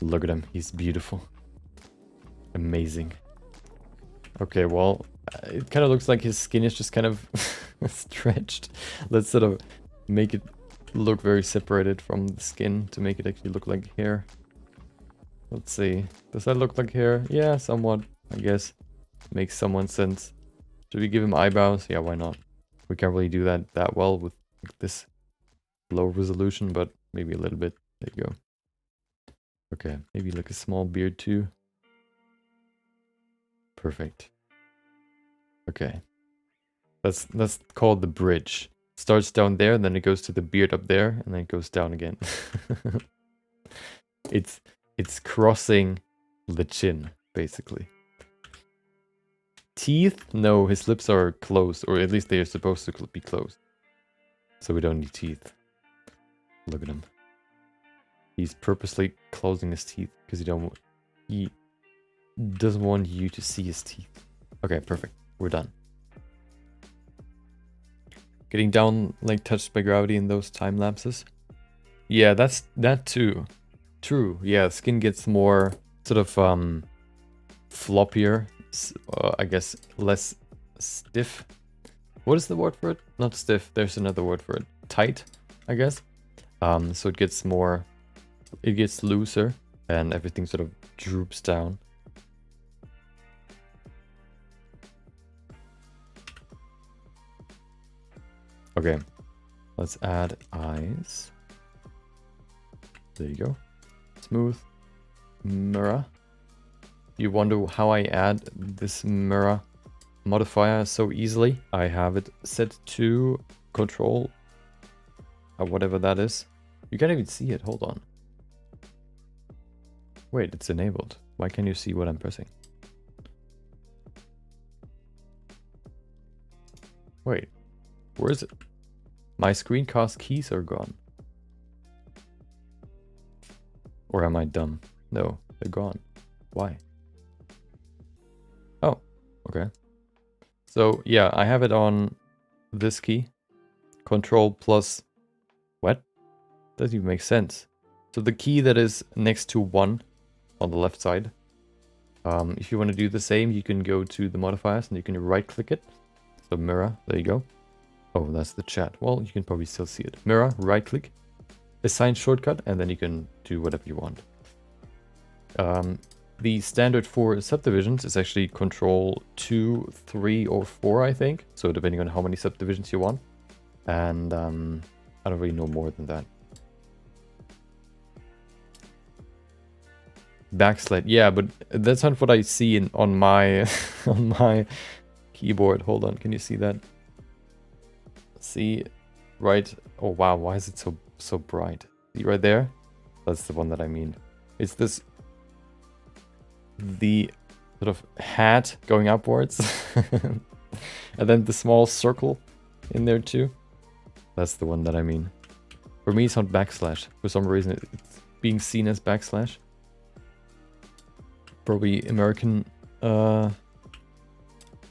Look at him, he's beautiful. Amazing. Okay, well, it kind of looks like his skin is just kind of stretched. Let's sort of make it look very separated from the skin to make it actually look like hair. Let's see. Does that look like hair? Yeah, somewhat, I guess. Makes somewhat sense. Should we give him eyebrows? Yeah, why not? We can't really do that well with this low resolution, but maybe a little bit. There you go. Okay, maybe like a small beard too. Perfect. Okay. That's called the bridge. Starts down there, and then it goes to the beard up there, and then it goes down again. It's crossing the chin, basically. Teeth? No, his lips are closed, or at least they are supposed to be closed. So we don't need teeth. Look at him. He's purposely closing his teeth because he doesn't want you to see his teeth. Okay, perfect. We're done. Getting down, like, touched by gravity in those time lapses. Yeah, that too. True. Yeah, skin gets more sort of floppier. I guess less stiff. What is the word for it? Not stiff. There's another word for it. Tight, I guess. So it gets more. It gets looser, and everything sort of droops down. Okay, let's add eyes. There you go. Smooth. Mirror. You wonder how I add this mirror modifier so easily? I have it set to control, whatever that is. You can't even see it. Hold on. Wait, it's enabled. Why can't you see what I'm pressing? Wait, where is it? My screencast keys are gone. Or am I dumb? No, they're gone. Why? Oh, okay. So yeah, I have it on this key. Control plus what? Doesn't even make sense. So the key that is next to 1 on the left side. If you want to do the same, you can go to the modifiers and you can right click it. So mirror, there you go. Oh, that's the chat. Well, you can probably still see it. Mirror, right click, assign shortcut, and then you can do whatever you want. The standard for subdivisions is actually control 2, 3, or 4, I think. So depending on how many subdivisions you want. And I don't really know more than that. Backslide, yeah, but that's not what I see on my on my keyboard. Hold on, can you see that? See, right. Oh wow, why is it so bright? See right there? That's the one that I mean. It's this the sort of hat going upwards, and then the small circle in there too. That's the one that I mean. For me, it's not backslash. For some reason, it's being seen as backslash. Probably American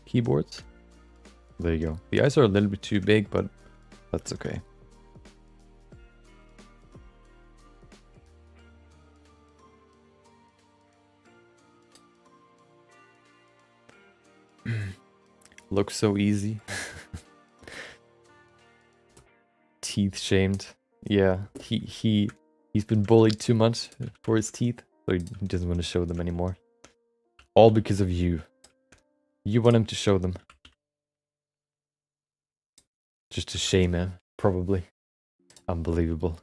keyboards. There you go. The eyes are a little bit too big, but that's okay. Looks so easy. Teeth shamed. Yeah, he's been bullied too much for his teeth, so he doesn't want to show them anymore. All because of you. You want him to show them. Just to shame him, probably. Unbelievable.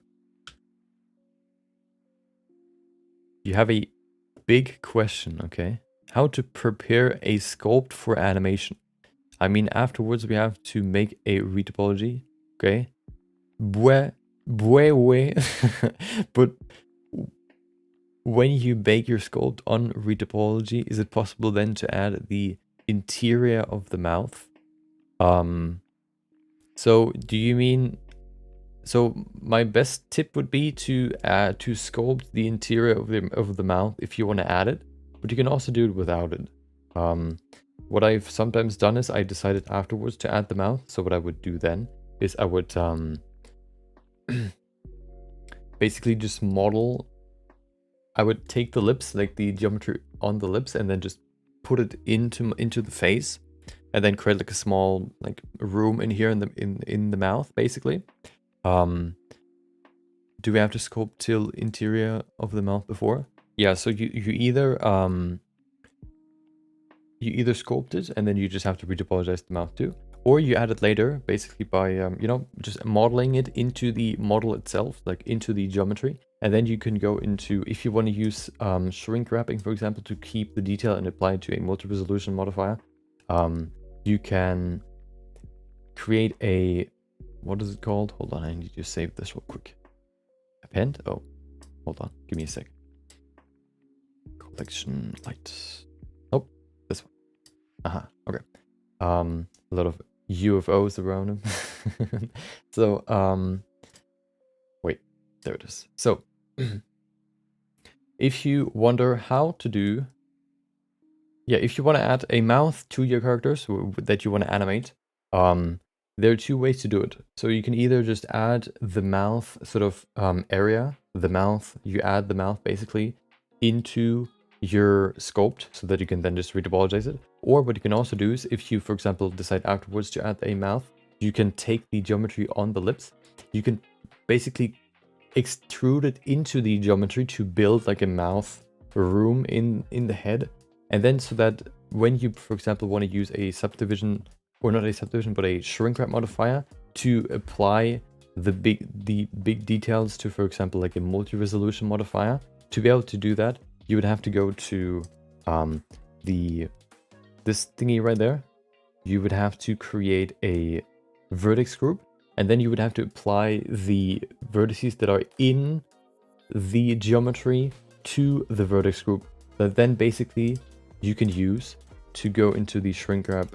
You have a big question, okay? How to prepare a sculpt for animation. I mean, afterwards we have to make a retopology, okay? But when you bake your sculpt on retopology, is it possible then to add the interior of the mouth? So do you mean... So my best tip would be to sculpt the interior of the mouth if you want to add it, but you can also do it without it. What I've sometimes done is I decided afterwards to add the mouth. So what I would do then is I would basically just model. I would take the lips, like the geometry on the lips, and then just put it into the face, and then create like a small like room in here in the mouth, basically. Do we have to sculpt till interior of the mouth before? Yeah, so you either sculpt it and then you just have to retopologize the mouth too, or you add it later, basically by you know, just modeling it into the model itself, like into the geometry, and then you can go into, if you want to use shrink wrapping, for example, to keep the detail and apply it to a multi-resolution modifier. You can create a, what is it called? Hold on, I need to save this real quick. Append? Oh, hold on, give me a sec. Collection light. Oh, this one. Okay. A lot of UFOs around him. So, wait, there it is. So, if you wonder how to do, yeah, if you want to add a mouth to your characters that you want to animate, there are two ways to do it. So you can either just add the mouth sort of area, you add the mouth basically into your sculpt so that you can then just retopologize it. Or what you can also do is, if you, for example, decide afterwards to add a mouth, you can take the geometry on the lips. You can basically extrude it into the geometry to build like a mouth room in the head. And then so that when you, for example, want to use a subdivision, or not a subdivision, but a shrink wrap modifier to apply the big details to, for example, like a multi-resolution modifier, to be able to do that, you would have to go to this thingy right there. You would have to create a vertex group, and then you would have to apply the vertices that are in the geometry to the vertex group that then basically you can use to go into the shrink wrap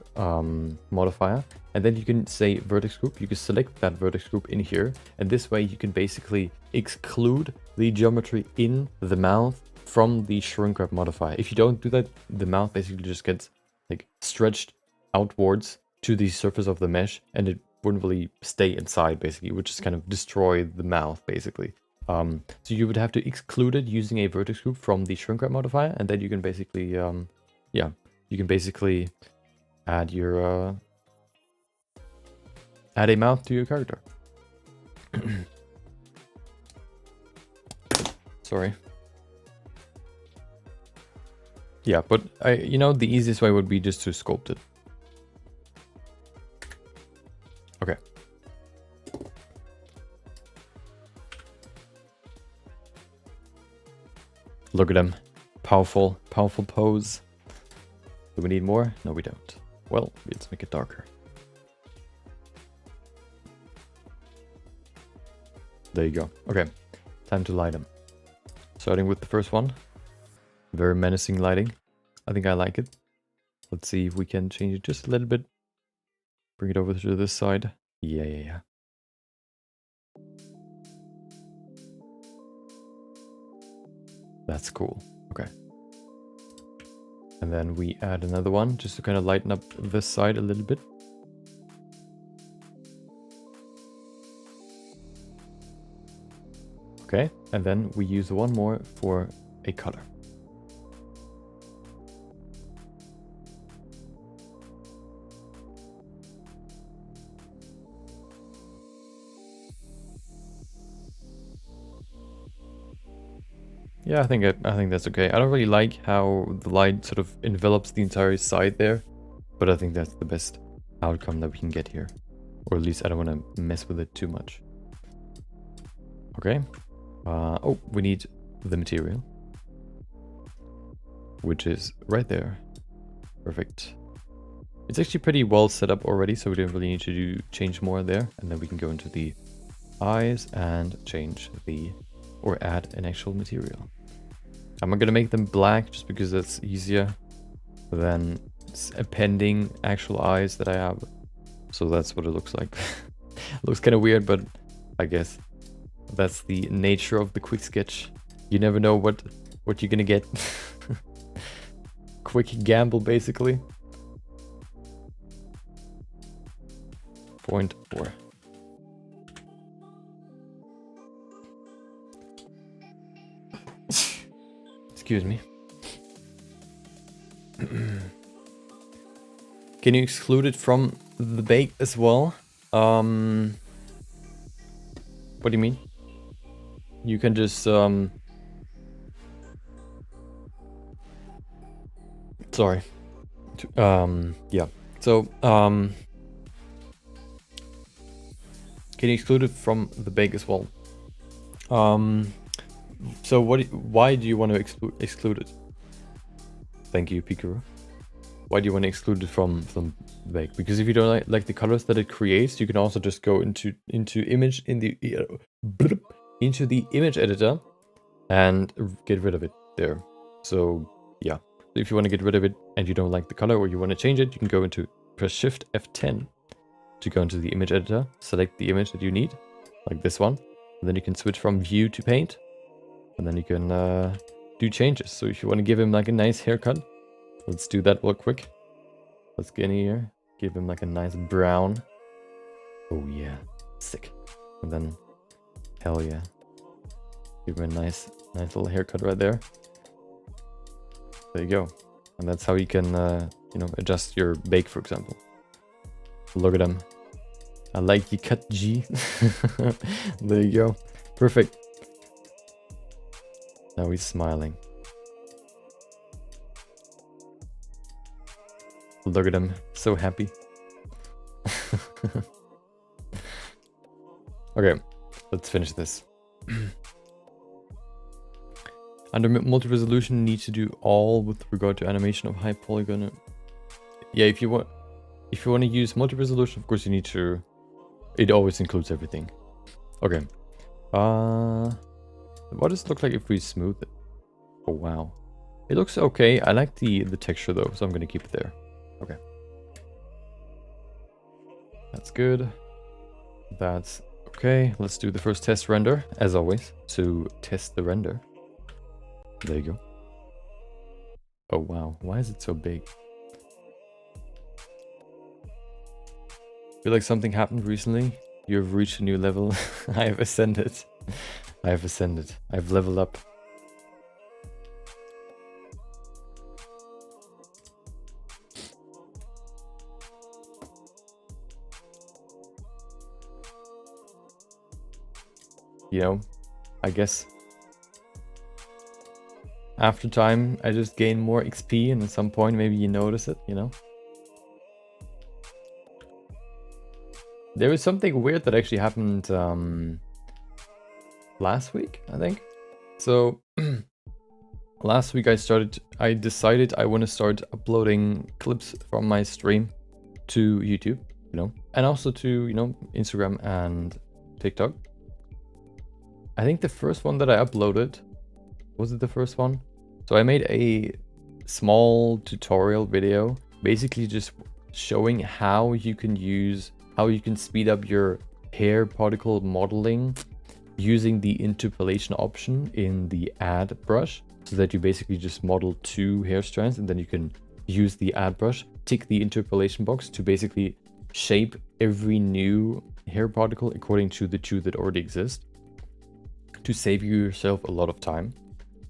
modifier. And then you can say vertex group, you can select that vertex group in here, and this way you can basically exclude the geometry in the mouth from the shrink wrap modifier. If you don't do that, the mouth basically just gets like stretched outwards to the surface of the mesh, and it wouldn't really stay inside, basically. It would just kind of destroy the mouth, basically. So you would have to exclude it using a vertex group from the shrink wrap modifier, and then you can basically, yeah, you can basically add your, add a mouth to your character. Sorry. Yeah, but you know, the easiest way would be just to sculpt it. Okay. Look at him. Powerful, powerful pose. Do we need more? No, we don't. Well, let's make it darker. There you go. Okay, time to light them. Starting with the first one. Very menacing lighting. I think I like it. Let's see if we can change it just a little bit. Bring it over to this side. Yeah. That's cool. Okay. And then we add another one just to kind of lighten up this side a little bit. Okay, and then we use one more for a color. Yeah, I think that's okay. I don't really like how the light sort of envelops the entire side there, but I think that's the best outcome that we can get here. Or at least I don't want to mess with it too much. Okay. Oh, we need the material, which is right there. Perfect. It's actually pretty well set up already, so we don't really need to change more there. And then we can go into the eyes and change or add an actual material. I'm not gonna make them black just because that's easier than appending actual eyes that I have. So that's what it looks like. It looks kind of weird, but I guess that's the nature of the quick sketch. You never know what you're gonna get. Quick gamble, basically. 0.4. Excuse me. Can you exclude it from the bake as well? What do you mean? You can just sorry. Yeah. So can you exclude it from the bake as well? So why do you want to exclude it? Thank you, Pikaru. Why do you want to exclude it from the bake? Because if you don't like the colors that it creates, you can also just go into image into the image editor and get rid of it there. So yeah, if you want to get rid of it and you don't like the color or you want to change it, you can go into press Shift F10 to go into the image editor, select the image that you need, like this one, and then you can switch from view to paint, and then you can do changes. So if you want to give him like a nice haircut, let's do that real quick. Let's get in here, give him like a nice brown. Oh yeah, sick. And then, hell yeah, give him a nice little haircut right there. There you go. And that's how you can, you know, adjust your bake, for example. Look at him. I like you cut, G. There you go. Perfect. Now he's smiling. Look at him. So happy. Okay, let's finish this. Under multi-resolution, need to do all with regard to animation of high polygon. Yeah, if you want to use multi-resolution, of course you need to. It always includes everything. Okay. What does it look like if we smooth it? Oh wow, it looks okay. I like the texture though, so I'm gonna keep it there. Okay. That's good. That's okay. Let's do the first test render, as always, to test the render. There you go. Oh wow, why is it so big? I feel like something happened recently. You have reached a new level. I have ascended. I have ascended. I've leveled up. You know, I guess after time I just gain more XP, and at some point maybe you notice it, you know. There was something weird that actually happened last week, I think. So last week I decided I want to start uploading clips from my stream to YouTube, you know, and also to, you know, Instagram and TikTok. I think the first one that I uploaded, was it the first one? So I made a small tutorial video, basically just showing how you can speed up your hair particle modeling using the interpolation option in the add brush, so that you basically just model 2 hair strands, and then you can use the add brush, tick the interpolation box to basically shape every new hair particle according to the 2 that already exist, to save yourself a lot of time.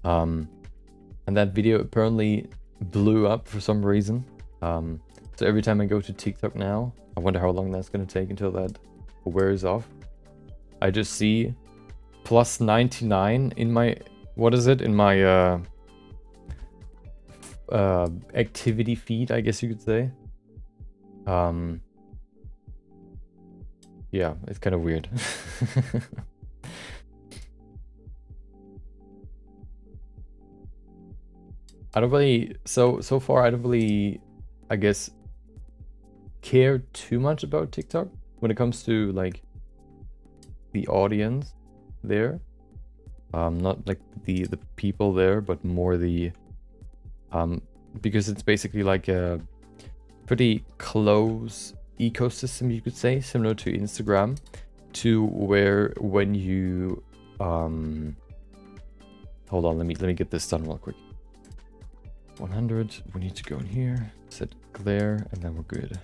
And that video apparently blew up for some reason. So every time I go to TikTok now, I wonder how long that's going to take until that wears off. I just see plus 99 in my, what is it, in my activity feed, I guess you could say. Yeah, it's kind of weird. I don't really, so far I don't really, I guess, care too much about TikTok when it comes to like the audience there. Not like the people there, but more the because it's basically like a pretty close ecosystem, you could say, similar to Instagram, to where when you hold on, let me get this done real quick. 100, we need to go in here, set glare, and then we're good.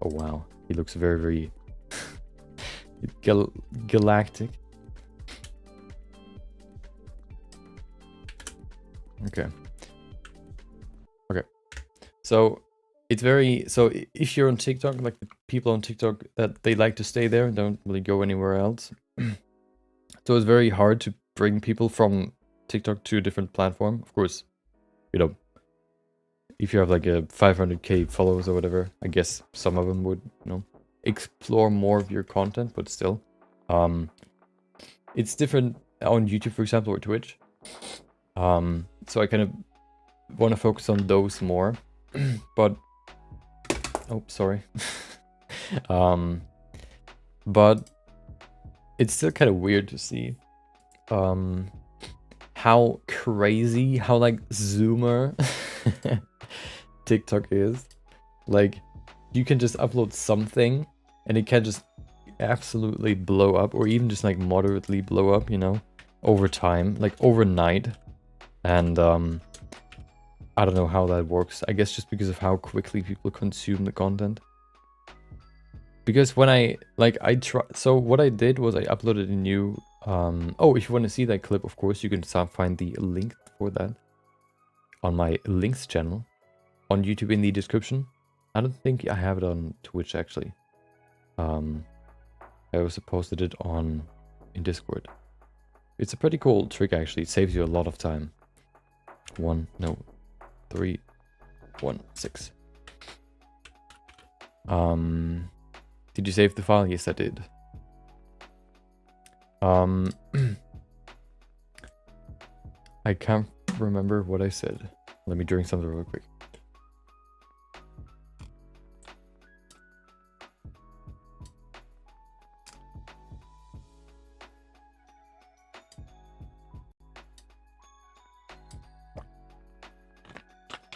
Oh wow, he looks very, very galactic. Okay. So it's very, so if you're on TikTok, like the people on TikTok, that they like to stay there and don't really go anywhere else. So it's very hard to bring people from TikTok to a different platform. Of course, you know, if you have like a 500k followers or whatever, I guess some of them would, you know, explore more of your content, but still, it's different on YouTube, for example, or Twitch. So I kind of want to focus on those more, but oh, sorry. But it's still kind of weird to see how crazy, how like zoomer TikTok is. Like, you can just upload something and it can just absolutely blow up, or even just like moderately blow up, you know, over time, like overnight. And I don't know how that works. I guess just because of how quickly people consume the content. Because when so what I did was I uploaded a new, oh, if you want to see that clip, of course, you can find the link for that on my links channel on YouTube in the description. I don't think I have it on Twitch, actually. I also posted it in Discord. It's a pretty cool trick, actually. It saves you a lot of time. 3, 1, 6. Did you save the file? Yes, I did. I can't remember what I said. Let me drink something real quick.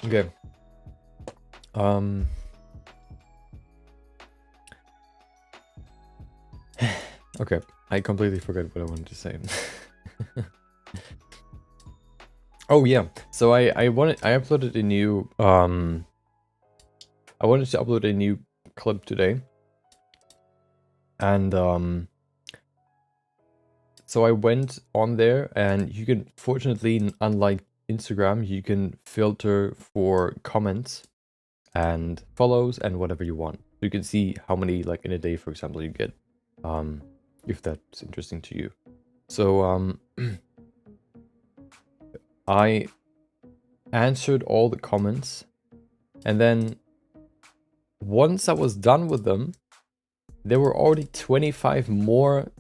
Okay. Okay, I completely forgot what I wanted to say. Oh yeah, so I uploaded a new I wanted to upload a new clip today. And so I went on there, and you can, fortunately, unlike Instagram, you can filter for comments and follows and whatever you want. You can see how many, like, in a day, for example, you get, if that's interesting to you. So I answered all the comments, and then once I was done with them, there were already 25 more,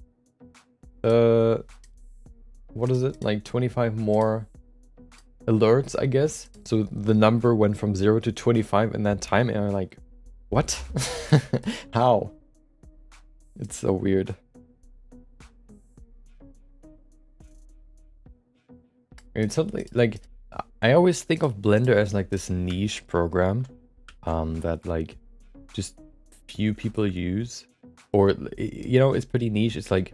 what is it? Like 25 more alerts, I guess. So the number went from 0 to 25 in that time, and I'm like, what? How? It's so weird. It's something like I always think of Blender as like this niche program that like just few people use, or you know, it's pretty niche. It's like,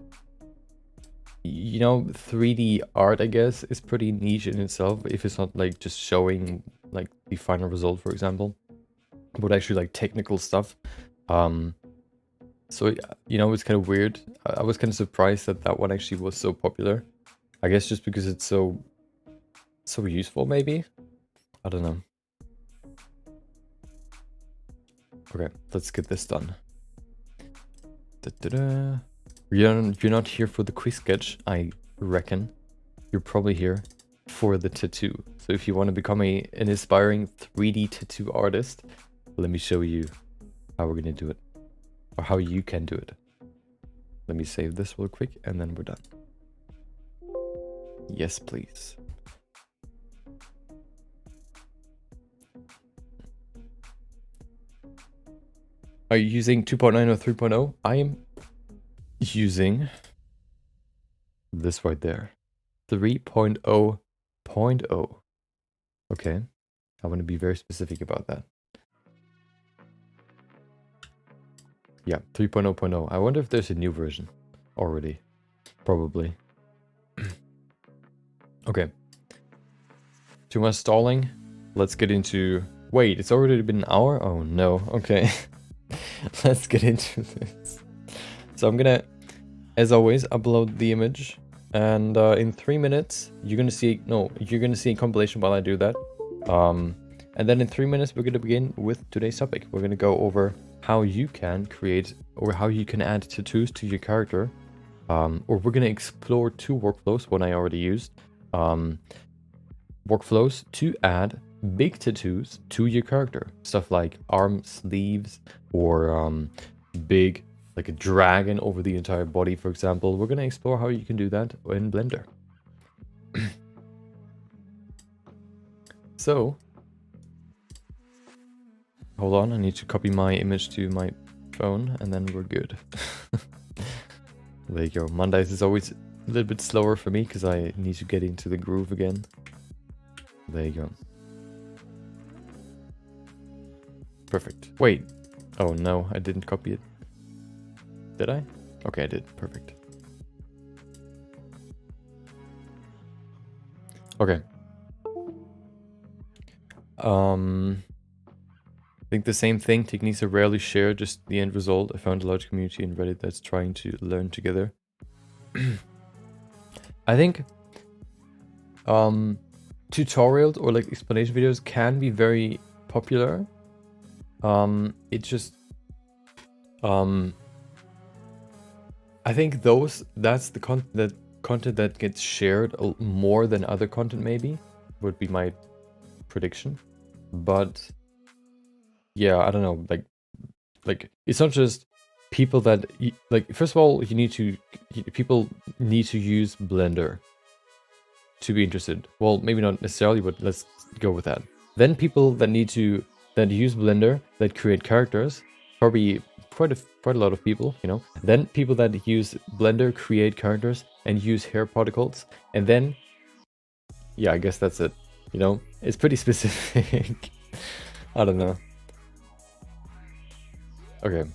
you know, 3D art, I guess, is pretty niche in itself if it's not like just showing like the final result, for example, but actually like technical stuff. So you know, it's kind of weird. I was kind of surprised that that one actually was so popular. I guess just because it's so useful, maybe. I don't know. Okay, let's get this done. Da-da-da. You're not here for the quick sketch, I reckon. You're probably here for the tattoo. So if you want to become an inspiring 3D tattoo artist, let me show you how we're gonna do it. Or how you can do it. Let me save this real quick and then we're done. Yes, please. Are you using 2.9 or 3.0? I am using this right there. 3.0.0. Okay. I want to be very specific about that. Yeah, 3.0.0. I wonder if there's a new version already. Probably. Okay. Too much stalling. Let's get into... Wait, it's already been an hour? Oh no. Okay. Let's get into this. So I'm gonna, as always, upload the image. And in 3 minutes, you're gonna see... No, you're gonna see a compilation while I do that. And then in 3 minutes, we're gonna begin with today's topic. We're gonna go over how you can create or how you can add tattoos to your character. Or we're gonna explore 2 workflows, one I already used. Workflows to add big tattoos to your character. Stuff like arm sleeves or big, like a dragon over the entire body, for example. We're gonna explore how you can do that in Blender. So, hold on, I need to copy my image to my phone and then we're good. There you go. Mondays is always a little bit slower for me because I need to get into the groove again. There you go. Perfect. Wait. Oh no, I didn't copy it. Did I? Okay, I did. Perfect. Okay. I think the same thing. Techniques are rarely shared, just the end result. I found a large community in Reddit that's trying to learn together. I think tutorials or like explanation videos can be very popular. It just I think that's the content that gets shared more than other content, maybe would be my prediction. But yeah, I don't know, like it's not just people that like, first of all, people need to use Blender to be interested. Well, maybe not necessarily, but let's go with that. Then people that use Blender that create characters, probably quite a lot of people, you know. Then people that use Blender create characters and use hair particles, and then yeah, I guess that's it. You know, it's pretty specific. I don't know. Okay.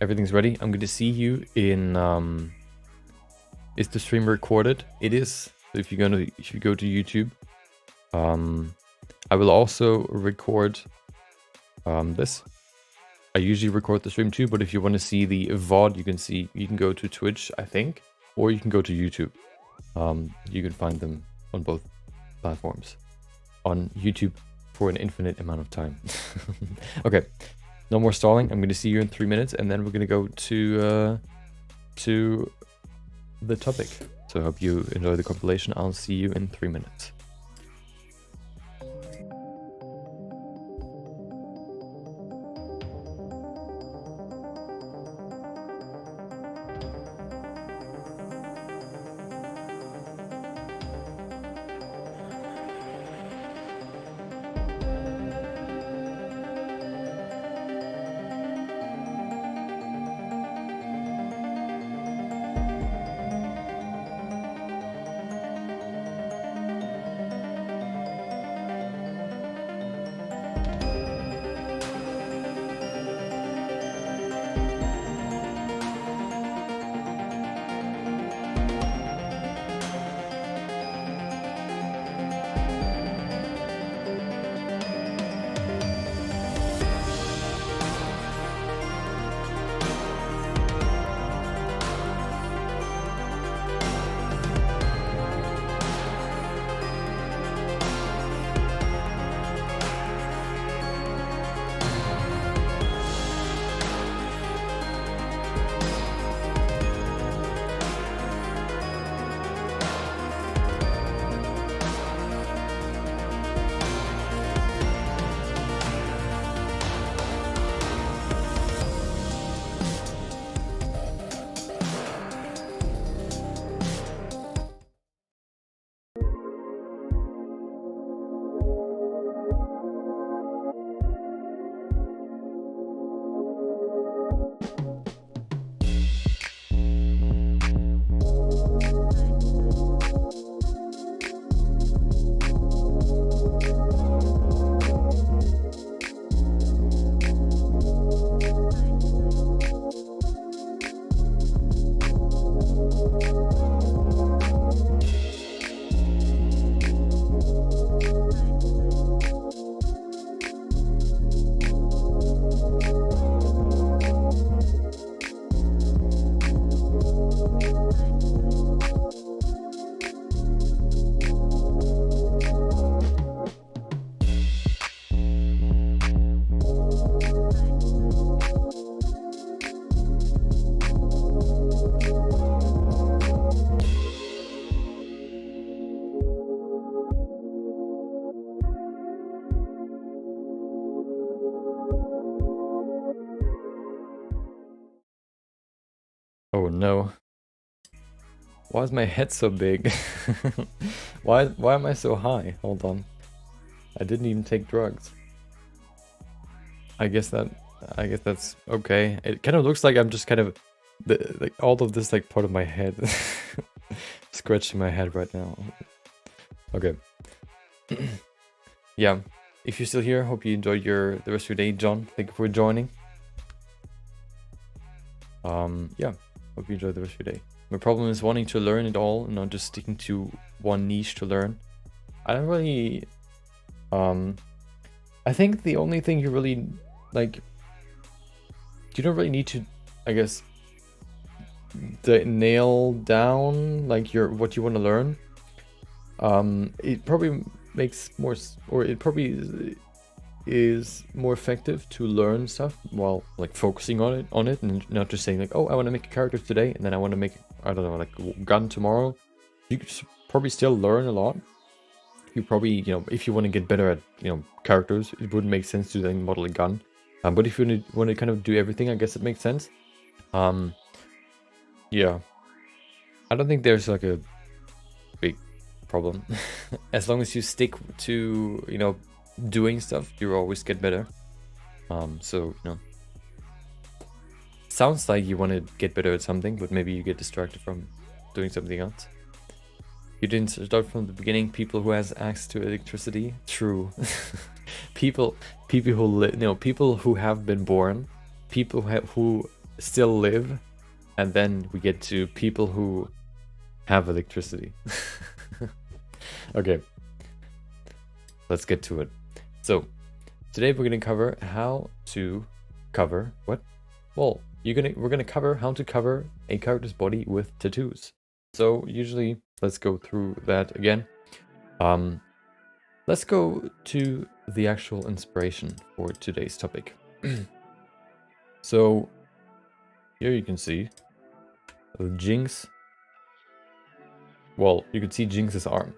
Everything's ready. I'm going to see you in is the stream recorded? It is. So if you go to YouTube, I will also record this. I usually record the stream too, but if you want to see the VOD, you can go to Twitch, I think, or you can go to YouTube. You can find them on both platforms. On YouTube for an infinite amount of time. Okay, no more stalling. I'm going to see you in 3 minutes, and then we're going to go to the topic. So I hope you enjoy the compilation. I'll see you in 3 minutes. Oh no. Why is my head so big? Why am I so high? Hold on. I didn't even take drugs. I guess that's okay. It kind of looks like I'm just kind of like all of this like part of my head scratching my head right now. Okay. Yeah. If you're still here, hope you enjoyed the rest of your day, John. Thank you for joining. Yeah. Hope you enjoyed the rest of your day. My problem is wanting to learn it all and not just sticking to one niche to learn. I don't really I think the only thing you really like, you don't really need to, I guess, nail down like what you want to learn. It probably makes more, or it probably is more effective to learn stuff while like focusing on it and not just saying like, oh, I want to make a character today and then I want to make, I don't know, like a gun tomorrow. You could probably still learn a lot. You probably, you know, if you want to get better at, you know, characters, it wouldn't make sense to then model a gun. But if you want to kind of do everything, I guess it makes sense. Yeah. I don't think there's like a big problem. As long as you stick to, you know, doing stuff, you always get better. So, you know, sounds like you want to get better at something, but maybe you get distracted from doing something else. You didn't start from the beginning. People who has access to electricity, true. people who live, you know, people who have been born, people who still live, and then we get to people who have electricity. Okay, let's get to it. So today we're gonna cover how to cover what? Well, we're gonna cover how to cover a character's body with tattoos. So usually, let's go through that again. Let's go to the actual inspiration for today's topic. So here you can see Jinx. Well, you can see Jinx's arm.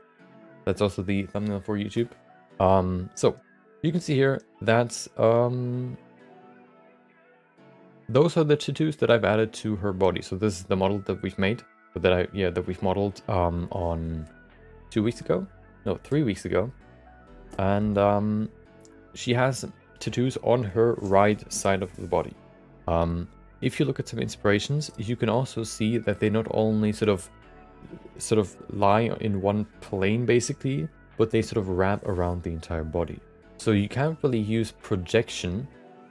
That's also the thumbnail for YouTube. So you can see here that's those are the tattoos that I've added to her body. So this is the model that we've made, that we've modeled on 2 weeks ago, no, 3 weeks ago, and she has tattoos on her right side of the body. If you look at some inspirations, you can also see that they not only sort of lie in one plane basically, but they sort of wrap around the entire body. So you can't really use projection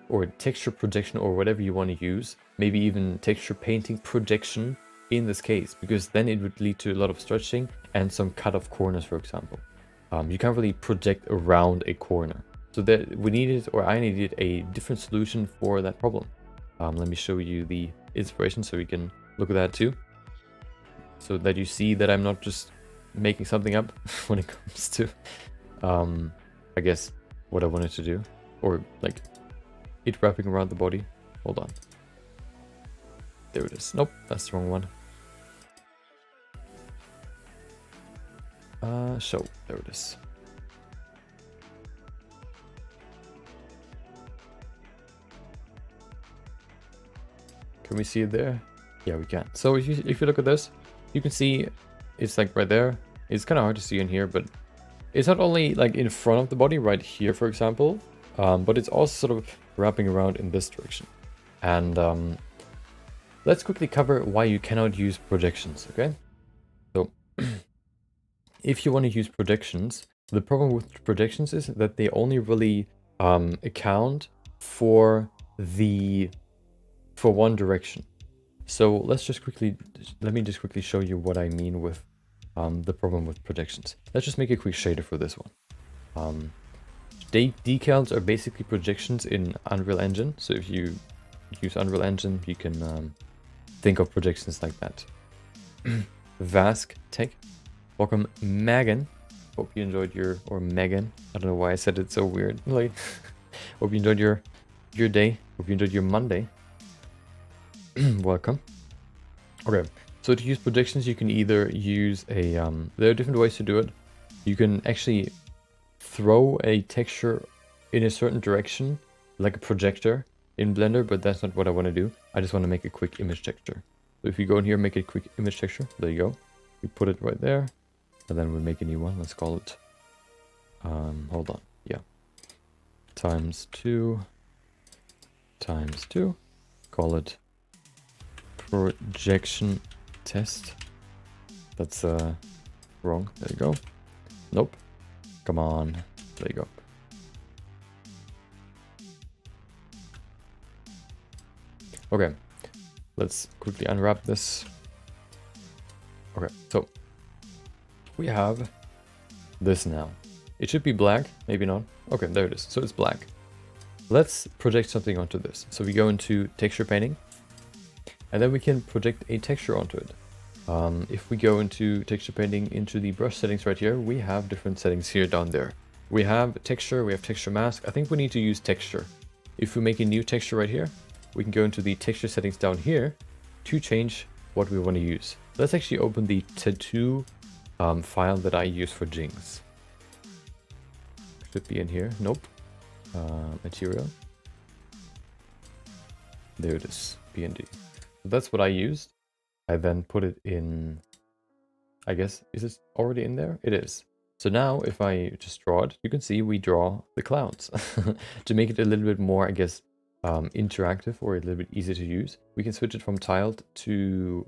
or texture projection or whatever you want to use, maybe even texture painting projection in this case, because then it would lead to a lot of stretching and some cut off corners, for example. You can't really project around a corner. So that I needed a different solution for that problem. Let me show you the inspiration so you can look at that too. So that you see that I'm not just making something up when it comes to, I guess, what I wanted to do. Or like it wrapping around the body. Hold on. There it is. Nope, that's the wrong one. Show. There it is. Can we see it there? Yeah, we can. So if you look at this, you can see it's like right there. It's kind of hard to see in here, but it's not only like in front of the body right here, for example, but it's also sort of wrapping around in this direction. And let's quickly cover why you cannot use projections, okay? So if you want to use projections, the problem with projections is that they only really account for one direction. So let me just quickly show you what I mean with the problem with projections. Let's just make a quick shader for this one. Decals are basically projections in Unreal Engine. So if you use Unreal Engine, you can think of projections like that. Vask Tech. Welcome, Megan. Hope you enjoyed or Megan. I don't know why I said it so weird. Like, hope you enjoyed your day. Hope you enjoyed your Monday. Welcome. Okay, so to use projections, you can either use there are different ways to do it. You can actually throw a texture in a certain direction, like a projector in Blender, but that's not what I want to do. I just want to make a quick image texture. So if you go in here, make a quick image texture. There you go. We put it right there. And then we make a new one. Let's call it, hold on. Yeah. Times 2. Times 2. Call it projection test. That's wrong. There you go. Nope. Come on. There you go. Okay. Let's quickly unwrap this. Okay, so we have this now. It should be black, maybe not. Okay, there it is. So it's black. Let's project something onto this. So we go into texture painting, and then we can project a texture onto it. If we go into texture painting into the brush settings right here, we have different settings here down there. We have texture, we have texture mask. I think we need to use texture. If we make a new texture right here, we can go into the texture settings down here to change what we want to use. Let's actually open the tattoo file that I use for Jinx. Should be in here. Nope. Material. There it is. PNG. So that's what I used. I then put it in. I guess, is this already in there? It is. So now if I just draw it, you can see we draw the clouds. To make it a little bit more, I guess, interactive or a little bit easier to use, we can switch it from tiled to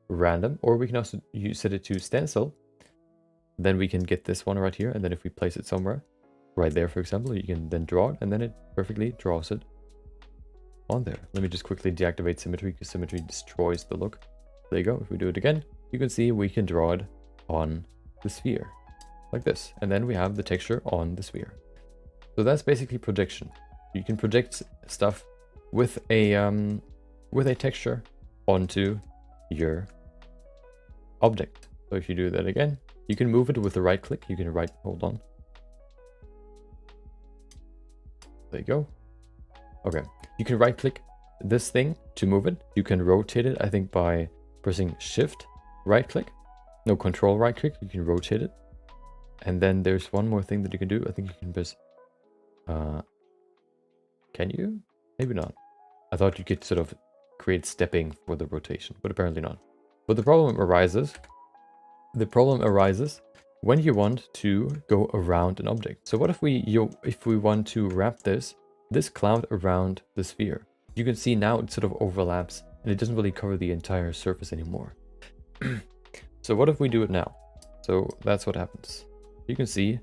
random, or we can also set it to stencil. Then we can get this one right here, and then if we place it somewhere right there, for example, you can then draw it, and then it perfectly draws it on there. Let me just quickly deactivate symmetry, because symmetry destroys the look. There you go. If we do it again, you can see we can draw it on the sphere like this, and then we have the texture on the sphere. So that's basically projection. You can project stuff with a texture onto your object. So if you do that again, you can move it with the right click. You can hold on. There you go. Okay, you can right click this thing to move it. You can rotate it, I think, by pressing shift right click. No, control right click. You can rotate it. And then there's one more thing that you can do. I think you can press can you? Maybe not. I thought you could sort of create stepping for the rotation, but apparently not. But the problem arises when you want to go around an object. So what if we want to wrap this cloud around the sphere? You can see now it sort of overlaps and it doesn't really cover the entire surface anymore. So what if we do it now? So that's what happens. You can see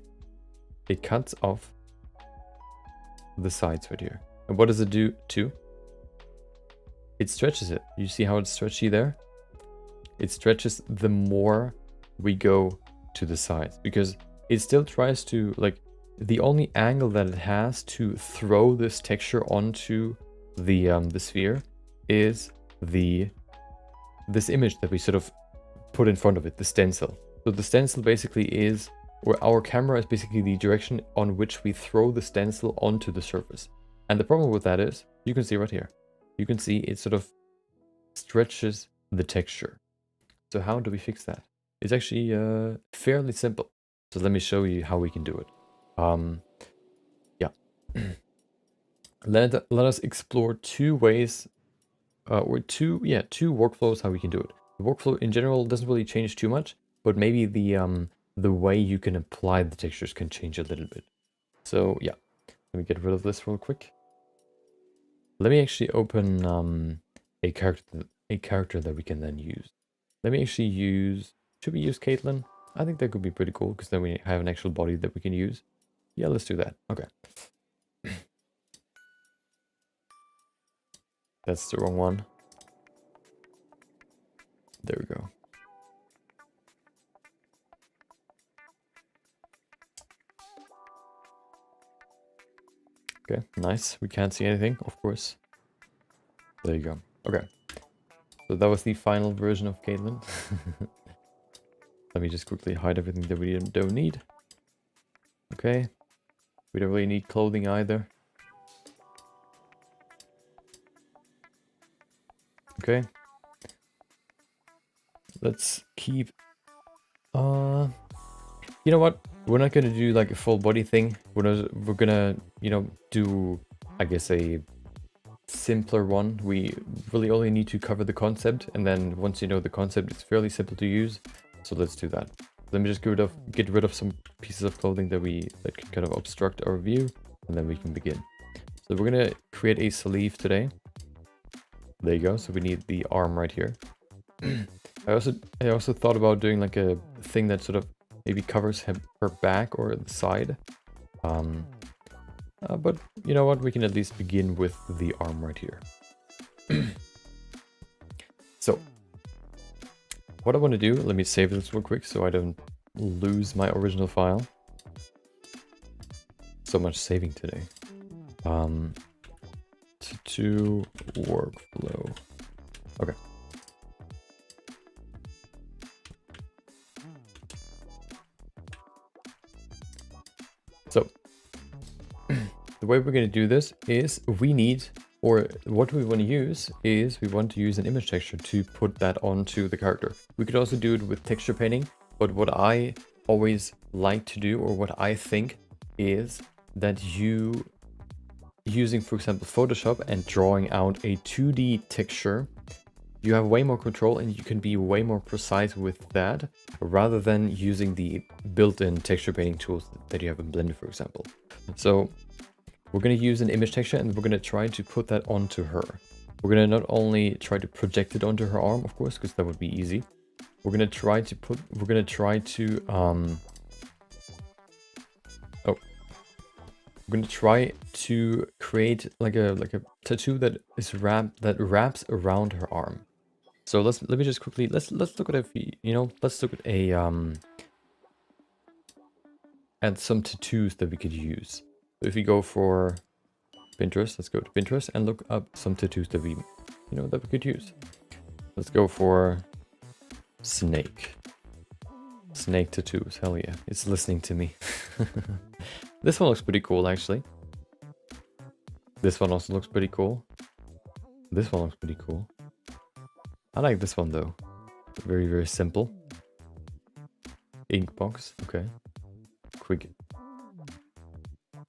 it cuts off the sides right here. And what does it do too? It stretches it. You see how it's stretchy there? It stretches the more we go to the sides, because it still tries to, like, the only angle that it has to throw this texture onto the sphere is this image that we sort of put in front of it, the stencil. So the stencil basically is, or our camera is basically the direction on which we throw the stencil onto the surface. And the problem with that is, you can see right here, you can see it sort of stretches the texture. So how do we fix that? It's actually fairly simple. So let me show you how we can do it. Yeah. let us explore two ways, or two workflows how we can do it. The workflow in general doesn't really change too much, but maybe the way you can apply the textures can change a little bit. So yeah, let me get rid of this real quick. Let me actually open a character that we can then use. Let me actually use, should we use Caitlin? I think that could be pretty cool, because then we have an actual body that we can use. Yeah, let's do that. Okay. That's the wrong one. There we go. Okay, nice. We can't see anything, of course. There you go. Okay. So that was the final version of Caitlin. Let me just quickly hide everything that we don't need. Okay. We don't really need clothing either. Okay. Let's keep... You know what? We're not gonna do like a full body thing. We're gonna, you know, do, I guess, a simpler one. We really only need to cover the concept, and then once you know the concept, it's fairly simple to use. So let's do that. Let me just get rid of some pieces of clothing that can kind of obstruct our view, and then we can begin. So we're gonna create a sleeve today. There you go. So we need the arm right here. I also thought about doing like a thing that sort of maybe covers her back or the side. But you know what? We can at least begin with the arm right here. So what I want to do, let me save this real quick so I don't lose my original file. So much saving today. To workflow. Okay. So the way we're going to do this is what we want to use is we want to use an image texture to put that onto the character. We could also do it with texture painting, but what I always like to do, or what I think, is that using, for example, Photoshop and drawing out a 2D texture, you have way more control and you can be way more precise with that, rather than using the built-in texture painting tools that you have in Blender, for example. So we're going to use an image texture and we're going to try to put that onto her. We're going to not only try to project it onto her arm, of course, because that would be easy. We're going to try to create like a tattoo that wraps around her arm. So let me just quickly let's look at at some tattoos that we could use. So if we go for Pinterest, let's go to Pinterest and look up some tattoos that we could use. Let's go for snake tattoos. Hell yeah, it's listening to me. This one looks pretty cool, actually. This one also looks pretty cool. This one looks pretty cool. I like this one though. Very, very simple. Ink box. Okay. Quick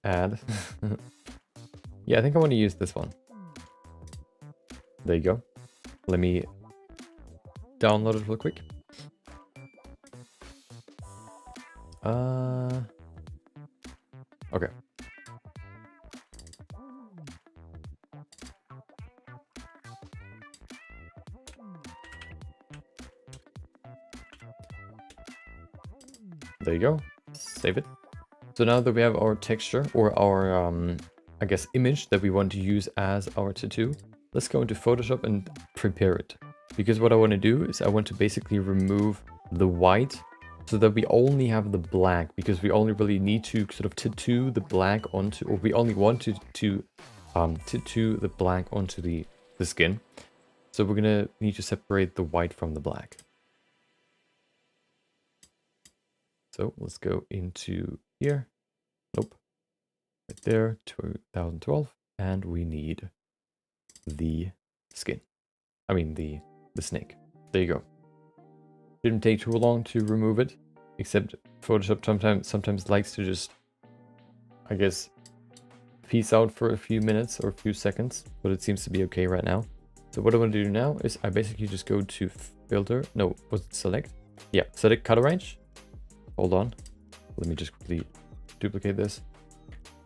add. Yeah, I think I want to use this one. There you go. Let me download it real quick. Okay. There you go. Save it. So now that we have our texture, or our, I guess, image that we want to use as our tattoo, let's go into Photoshop and prepare it. Because what I want to do is I want to basically remove the white so that we only have the black, because we only really need to sort of tattoo the black onto, or we only want to tattoo the black onto the skin. So we're gonna need to separate the white from the black. So let's go into here. Nope. Right there, 2012. And we need the skin. I mean the snake. There you go. Didn't take too long to remove it, except Photoshop sometimes likes to just, I guess, peace out for a few minutes or a few seconds, but it seems to be okay right now. So what I want to do now is I basically just go to filter. No, was it select? Yeah, select color range. Hold on. Let me just quickly duplicate this.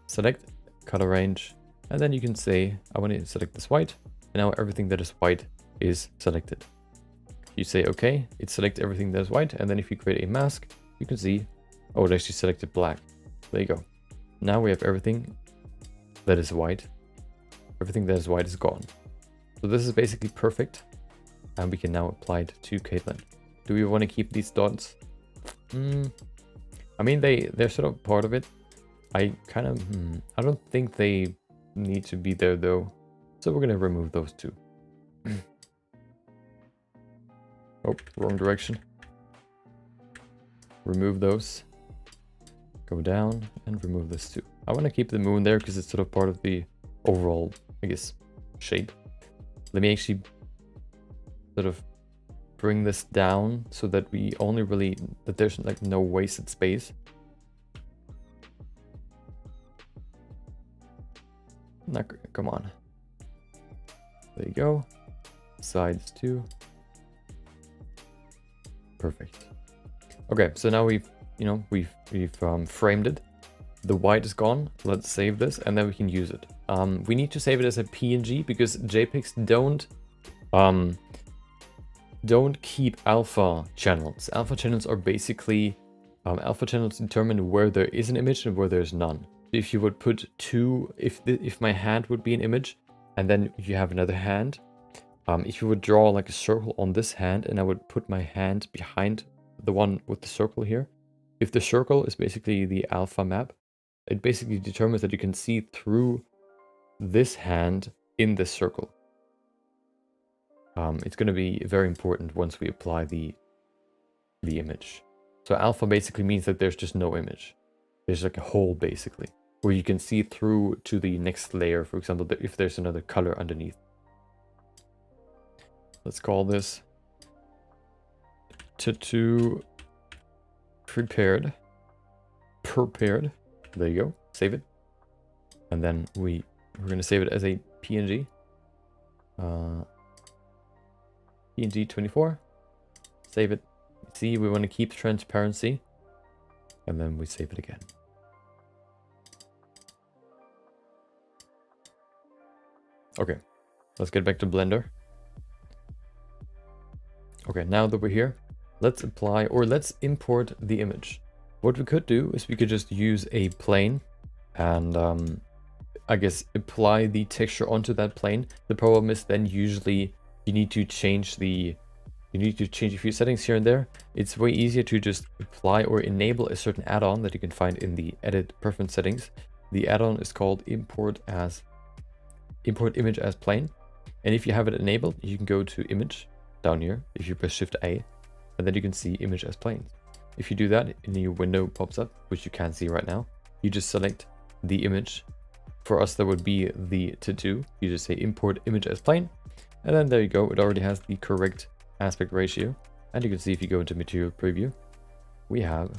Select color range, and then you can say I want to select this white, and now everything that is white is selected. You say okay, it selects everything that is white, and then if you create a mask, you can see, oh, it actually selected black. There you go. Now we have everything that is white. Everything that is white is gone. So this is basically perfect, and we can now apply it to Caitlin. Do we want to keep these dots? I mean, they're sort of part of it. I don't think they need to be there though. So we're gonna remove those two. Oh, wrong direction. Remove those. Go down and remove this too. I want to keep the moon there because it's sort of part of the overall, I guess, shape. Let me actually sort of bring this down so that we only really, that there's like no wasted space. Now, come on. There you go. Sides too. Perfect. Okay, so now we've framed it. The white is gone. Let's save this and then we can use it. We need to save it as a PNG because JPEGs don't keep alpha channels. Alpha channels are basically alpha channels determine where there is an image and where there's none. If you would put two, if my hand would be an image, and then you have another hand, if you would draw like a circle on this hand, and I would put my hand behind the one with the circle here, if the circle is basically the alpha map, it basically determines that you can see through this hand in this circle. It's going to be very important once we apply the image. So alpha basically means that there's just no image. There's like a hole basically, where you can see through to the next layer, for example, if there's another color underneath. Let's call this tattoo prepared. There you go. Save it. And then we're going to save it as a PNG. PNG 24. Save it. See, we want to keep transparency. And then we save it again. Okay. Let's get back to Blender. Okay, now that we're here, let's apply or let's import the image. What we could do is we could just use a plane and I guess apply the texture onto that plane. The problem is then usually you need to change a few settings here and there. It's way easier to just apply or enable a certain add-on that you can find in the edit preference settings. The add-on is called import image as plane. And if you have it enabled, you can go to image down here. If you press Shift A, and then you can see image as planes. If you do that, a new window pops up, which you can't see right now. You just select the image. For us, that would be the tattoo. You just say import image as plane. And then there you go. It already has the correct aspect ratio. And you can see if you go into material preview, we have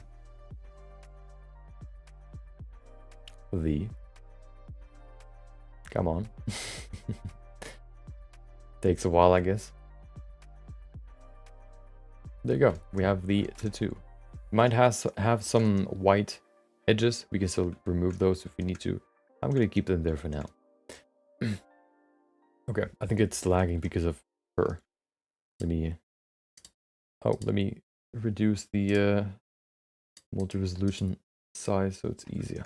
the, come on. Takes a while, I guess. There you go. We have the tattoo. Might have some white edges. We can still remove those if we need to. I'm going to keep them there for now. Okay, I think it's lagging because of her. Let me reduce the multi-resolution size so it's easier.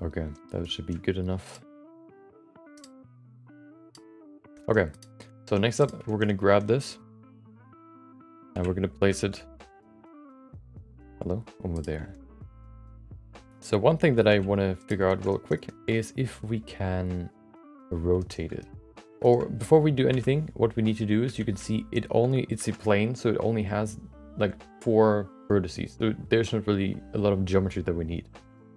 Okay, that should be good enough. Okay, so next up, we're going to grab this and we're going to place it over there. So one thing that I want to figure out real quick is if we can rotate it. Or before we do anything, what we need to do is you can see it's a plane, so it only has like 4 vertices. So there's not really a lot of geometry that we need.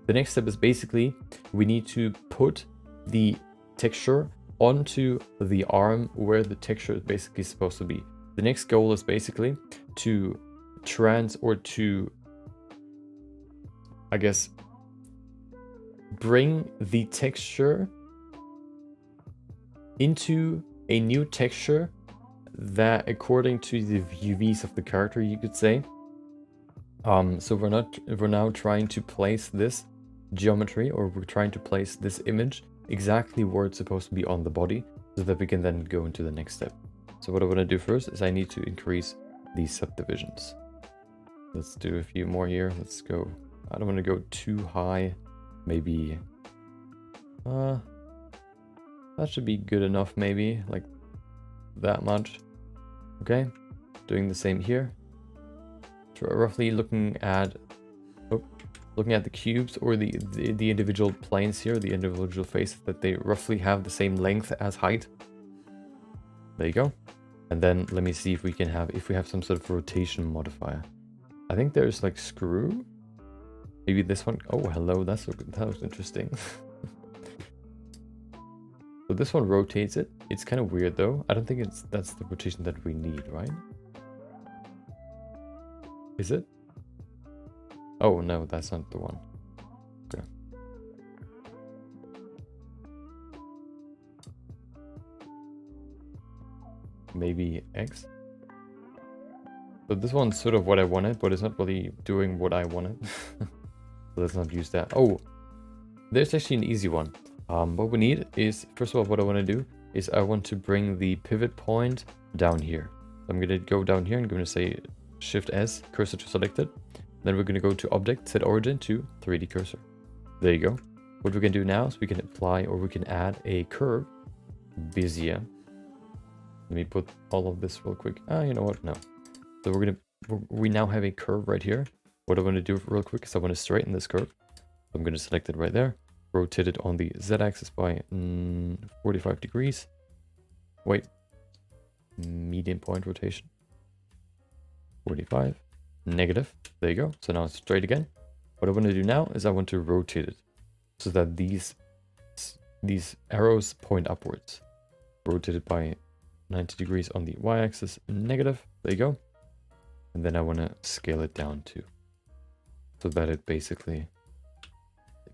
The next step is basically we need to put the texture onto the arm where the texture is basically supposed to be. The next goal is basically to I guess, bring the texture into a new texture that according to the UVs of the character, you could say. So we're now trying to place this geometry, or we're trying to place this image exactly where it's supposed to be on the body, so that we can then go into the next step. So what I want to do first is I need to increase these subdivisions. Let's do a few more here. Let's go. I don't want to go too high. Maybe that should be good enough, maybe like that much. Okay, doing the same here. So roughly looking at the cubes or the individual planes here, the individual faces, that they roughly have the same length as height. There you go. And then let me see if we have some sort of rotation modifier. I think there's like screw. Maybe this one. Oh, hello. That was interesting. So this one rotates it. It's kind of weird though. I don't think that's the rotation that we need, right? Is it? Oh no, that's not the one. Okay. Maybe X. So this one's sort of what I wanted, but it's not really doing what I wanted. So let's not use that. Oh, there's actually an easy one. What we need is, first of all, what I want to do is I want to bring the pivot point down here. So I'm going to go down here and I'm going to say Shift S, cursor to selected. Then we're going to go to Object, Set Origin to 3D Cursor. There you go. What we can do now is we can apply or we can add a curve. Bezier. Let me put all of this real quick. You know what? No. So we now have a curve right here. What I want to do real quick is I want to straighten this curve. So I'm going to select it right there. Rotate it on the Z-axis by 45 degrees. Wait. Median point rotation. 45. Negative. There you go. So now it's straight again. What I want to do now is I want to rotate it so that these arrows point upwards. Rotate it by 90 degrees on the y-axis. Negative. There you go. And then I want to scale it down too, so that it basically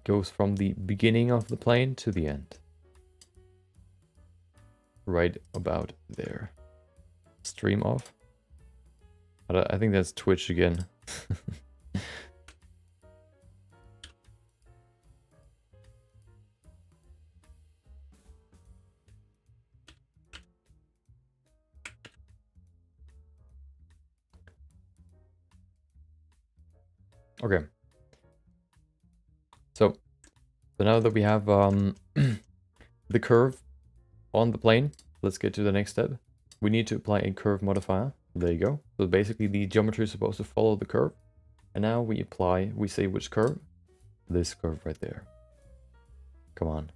goes from the beginning of the plane to the end. Right about there. Stream off. I think that's Twitch again. Okay. So now that we have the curve on the plane, let's get to the next step. We need to apply a curve modifier. There you go. So basically the geometry is supposed to follow the curve. And now we say which curve? This curve right there. Come on.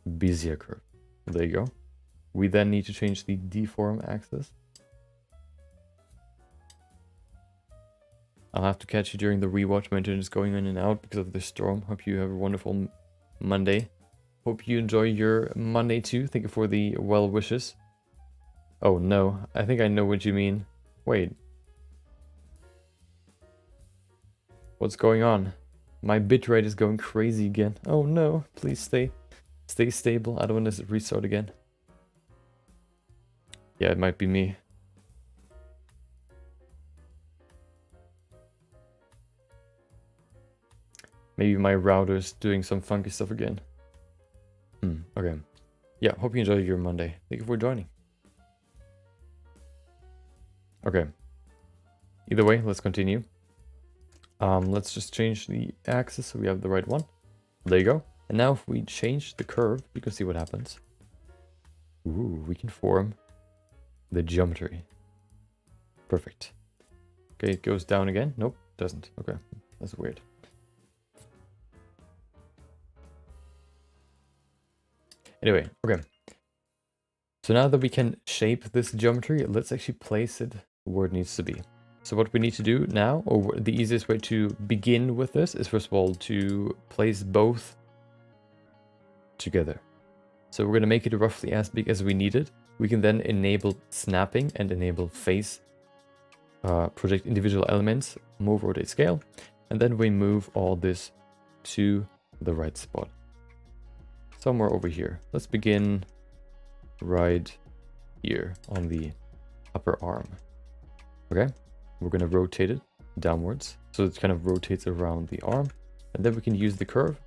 Bezier curve. There you go. We then need to change the deform axis. I'll have to catch you during the rewatch. My internet is going in and out because of the storm. Hope you have a wonderful Monday. Hope you enjoy your Monday too. Thank you for the well wishes. Oh no, I think I know what you mean. Wait. What's going on? My bitrate is going crazy again. Oh no, please stay stable. I don't want to restart again. Yeah, it might be me. Maybe my router's doing some funky stuff again. Okay. Yeah, hope you enjoy your Monday. Thank you for joining. Okay. Either way, let's continue. Let's just change the axis so we have the right one. There you go. And now if we change the curve, you can see what happens. Ooh, we can form the geometry. Perfect. Okay, it goes down again. Nope, doesn't. Okay, that's weird. Anyway, okay. So now that we can shape this geometry, let's actually place it where it needs to be. So what we need to do now, or the easiest way to begin with this, is first of all to place both together. So we're going to make it roughly as big as we need it. We can then enable snapping and enable face, project individual elements, move, rotate, scale, and then we move all this to the right spot. Somewhere over here. Let's begin right here on the upper arm. Okay, we're going to rotate it downwards so it kind of rotates around the arm, and then we can use the curve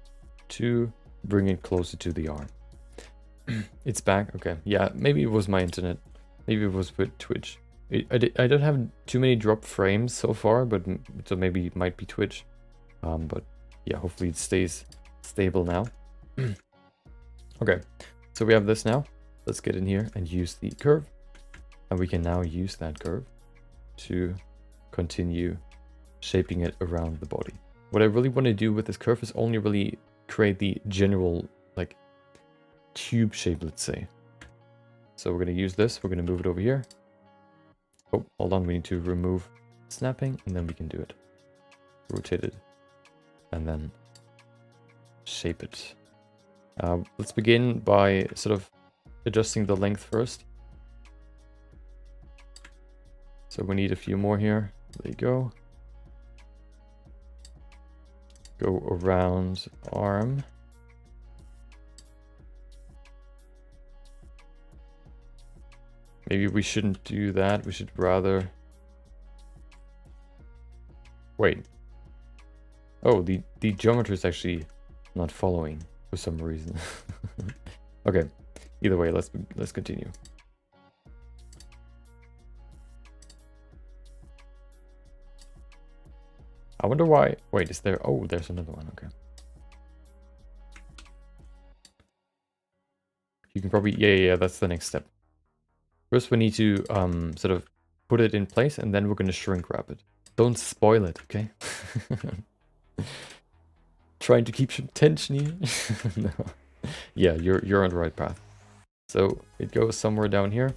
to bring it closer to the arm. It's back. Okay, yeah, maybe it was my internet, maybe it was with Twitch. I don't have too many drop frames so far, but so maybe it might be Twitch. But yeah, hopefully it stays stable now. Okay, so we have this now. Let's get in here and use the curve, and we can now use that curve to continue shaping it around the body. What I really want to do with this curve is only really create the general like tube shape, let's say. So we're going to use this. We're going to move it over here. Oh, hold on. We need to remove snapping, and then we can do it. Rotate it, and then shape it. Let's begin by sort of adjusting the length first. So we need a few more here. There you go. go around arm. Maybe we shouldn't do that. We should rather... Wait. Oh, the geometry is actually not following for some reason. Okay. Either way, let's continue. I wonder why... Wait, is there... Oh, there's another one. Okay. You can probably... Yeah, that's the next step. First, we need to sort of put it in place, and then we're going to shrink wrap it. Don't spoil it, okay? Trying to keep some tension here. No. Yeah, you're on the right path. So it goes somewhere down here.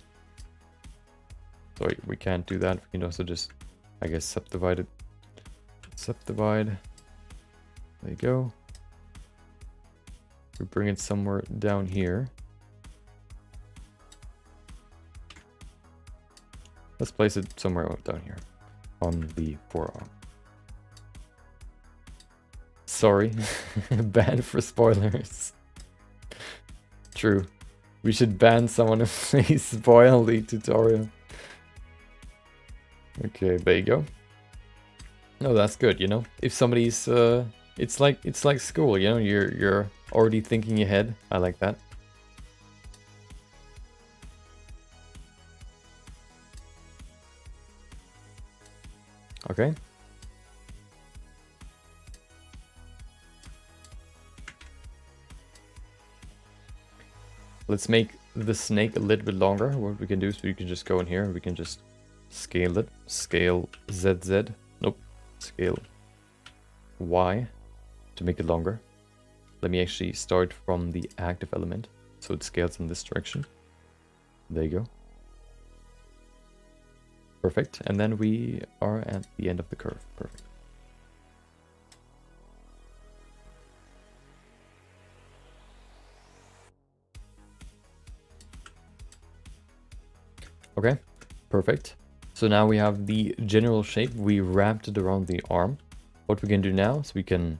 Sorry, we can't do that. We can also just, I guess, subdivide it. Subdivide. There you go. We bring it somewhere down here. Let's place it somewhere down here on the forearm. Sorry, ban for spoilers. True. We should ban someone if they spoil the tutorial. Okay, there you go. No, that's good, you know. If somebody's it's like school, you know, you're already thinking ahead. I like that. Okay. Let's make the snake a little bit longer. What we can do is we can just go in here and we can just scale it. Scale ZZ. Nope. Scale Y to make it longer. Let me actually start from the active element so it scales in this direction. There you go. Perfect. And then we are at the end of the curve. Perfect. Okay, perfect. So now we have the general shape. We wrapped it around the arm. What we can do now is we can,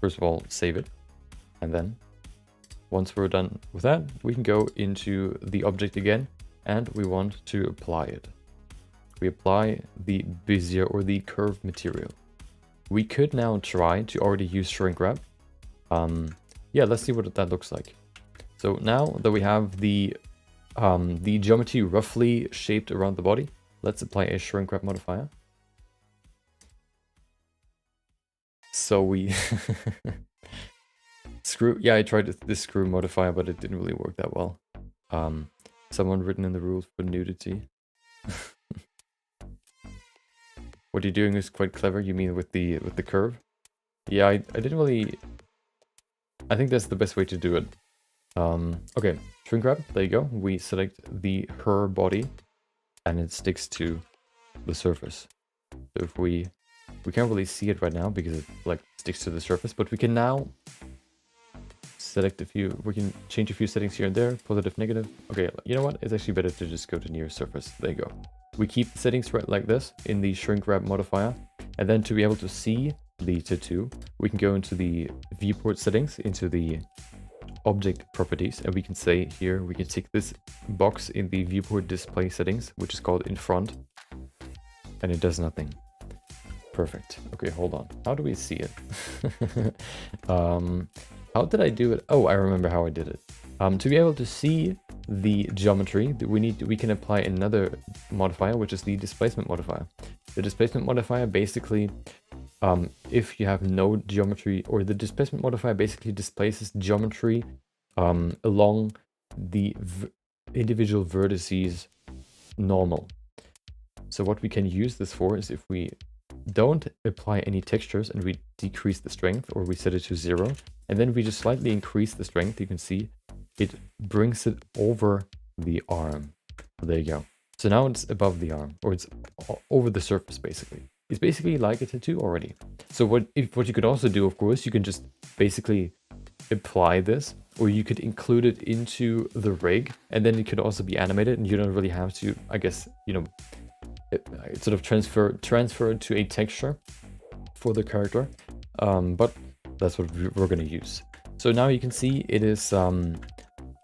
first of all, save it. And then once we're done with that, we can go into the object again and we want to apply it. We apply the Bezier or the curved material. We could now try to already use shrink wrap. Yeah, let's see what that looks like. So now that we have the geometry roughly shaped around the body, let's apply a shrink wrap modifier. So we yeah, I tried this screw modifier, but it didn't really work that well. Someone written in the rules for nudity. What you're doing is quite clever. You mean with the curve? Yeah, I didn't really... I think that's the best way to do it. Okay, shrink wrap, there you go. We select the her body and it sticks to the surface. So if we can't really see it right now because it like sticks to the surface, but we can now select a few, we can change a few settings here and there, positive, negative. Okay, you know what? It's actually better to just go to near surface. There you go. We keep the settings right like this in the shrink wrap modifier. And then to be able to see the tattoo, we can go into the viewport settings, into the object properties, and we can say here, we can tick this box in the viewport display settings, which is called in front, and it does nothing. Perfect. Okay, hold on. How do we see it? How did I do it? Oh, I remember how I did it. To be able to see the geometry, we can apply another modifier, which is the displacement modifier. The displacement modifier basically, if you have no geometry, or the displacement modifier basically displaces geometry along the individual vertices normal. So what we can use this for is if we don't apply any textures and we decrease the strength, or we set it to 0, and then we just slightly increase the strength, you can see it brings it over the arm. There you go. So now it's above the arm, or it's over the surface basically. It's basically like a tattoo already. So what you could also do, of course, you can just basically apply this, or you could include it into the rig, and then it could also be animated, and you don't really have to, I guess, you know, sort of transfer it to a texture for the character. but that's what we're going to use. So now you can see it is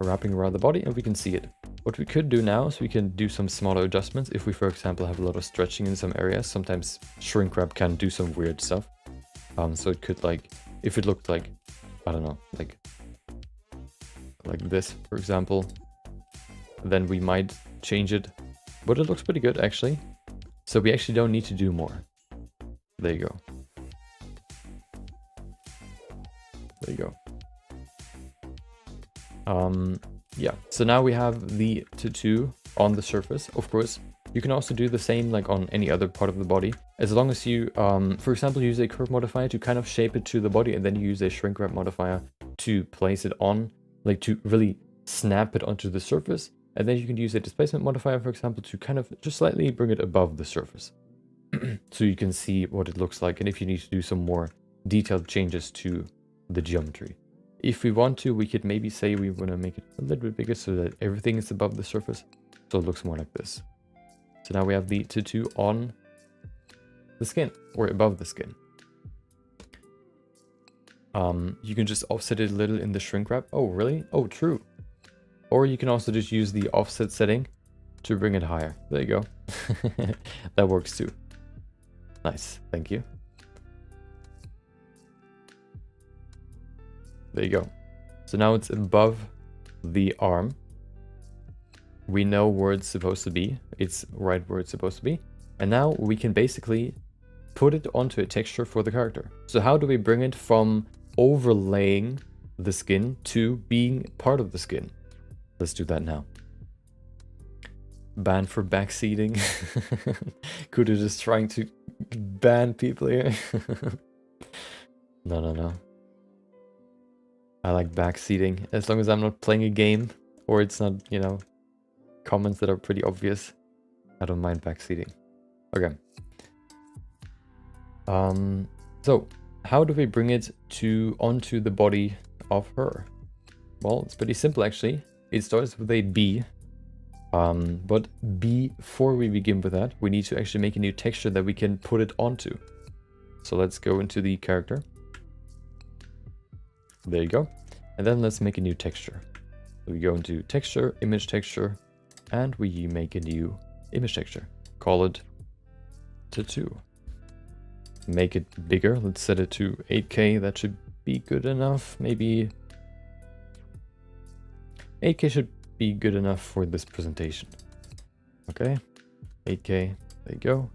wrapping around the body, and we can see it. What we could do now is we can do some smaller adjustments. If we, for example, have a lot of stretching in some areas, sometimes shrink wrap can do some weird stuff. So it could, like, if it looked like, I don't know, like this, for example, then we might change it. But it looks pretty good, actually. So we actually don't need to do more. There you go. There you go. Yeah, so now we have the tattoo on the surface. Of course, you can also do the same like on any other part of the body. As long as you, for example, use a curve modifier to kind of shape it to the body, and then you use a shrink wrap modifier to place it on, like to really snap it onto the surface. And then you can use a displacement modifier, for example, to kind of just slightly bring it above the surface. So you can see what it looks like, and if you need to do some more detailed changes to the geometry. If we want to, we could maybe say we want to make it a little bit bigger so that everything is above the surface. So it looks more like this. So now we have the tattoo on the skin, or above the skin. You can just offset it a little in the shrink wrap. Oh, really? Oh, true. Or you can also just use the offset setting to bring it higher. There you go. That works too. Nice, thank you. There you go. So now it's above the arm. We know where it's supposed to be. It's right where it's supposed to be. And now we can basically put it onto a texture for the character. So how do we bring it from overlaying the skin to being part of the skin? Let's do that now. Ban for backseating. Kudo just trying to ban people here. No. I like backseating, as long as I'm not playing a game, or it's not, you know, comments that are pretty obvious. I don't mind backseating. Okay. So how do we bring it onto the body of her? Well, it's pretty simple actually. It starts with a B. But before we begin with that, we need to actually make a new texture that we can put it onto. So let's go into the character. There you go. And then let's make a new texture. So we go into texture, image texture, and we make a new image texture. Call it tattoo. Make it bigger. Let's set it to 8K. That should be good enough. Maybe 8K should be good enough for this presentation. Okay, 8K. There you go.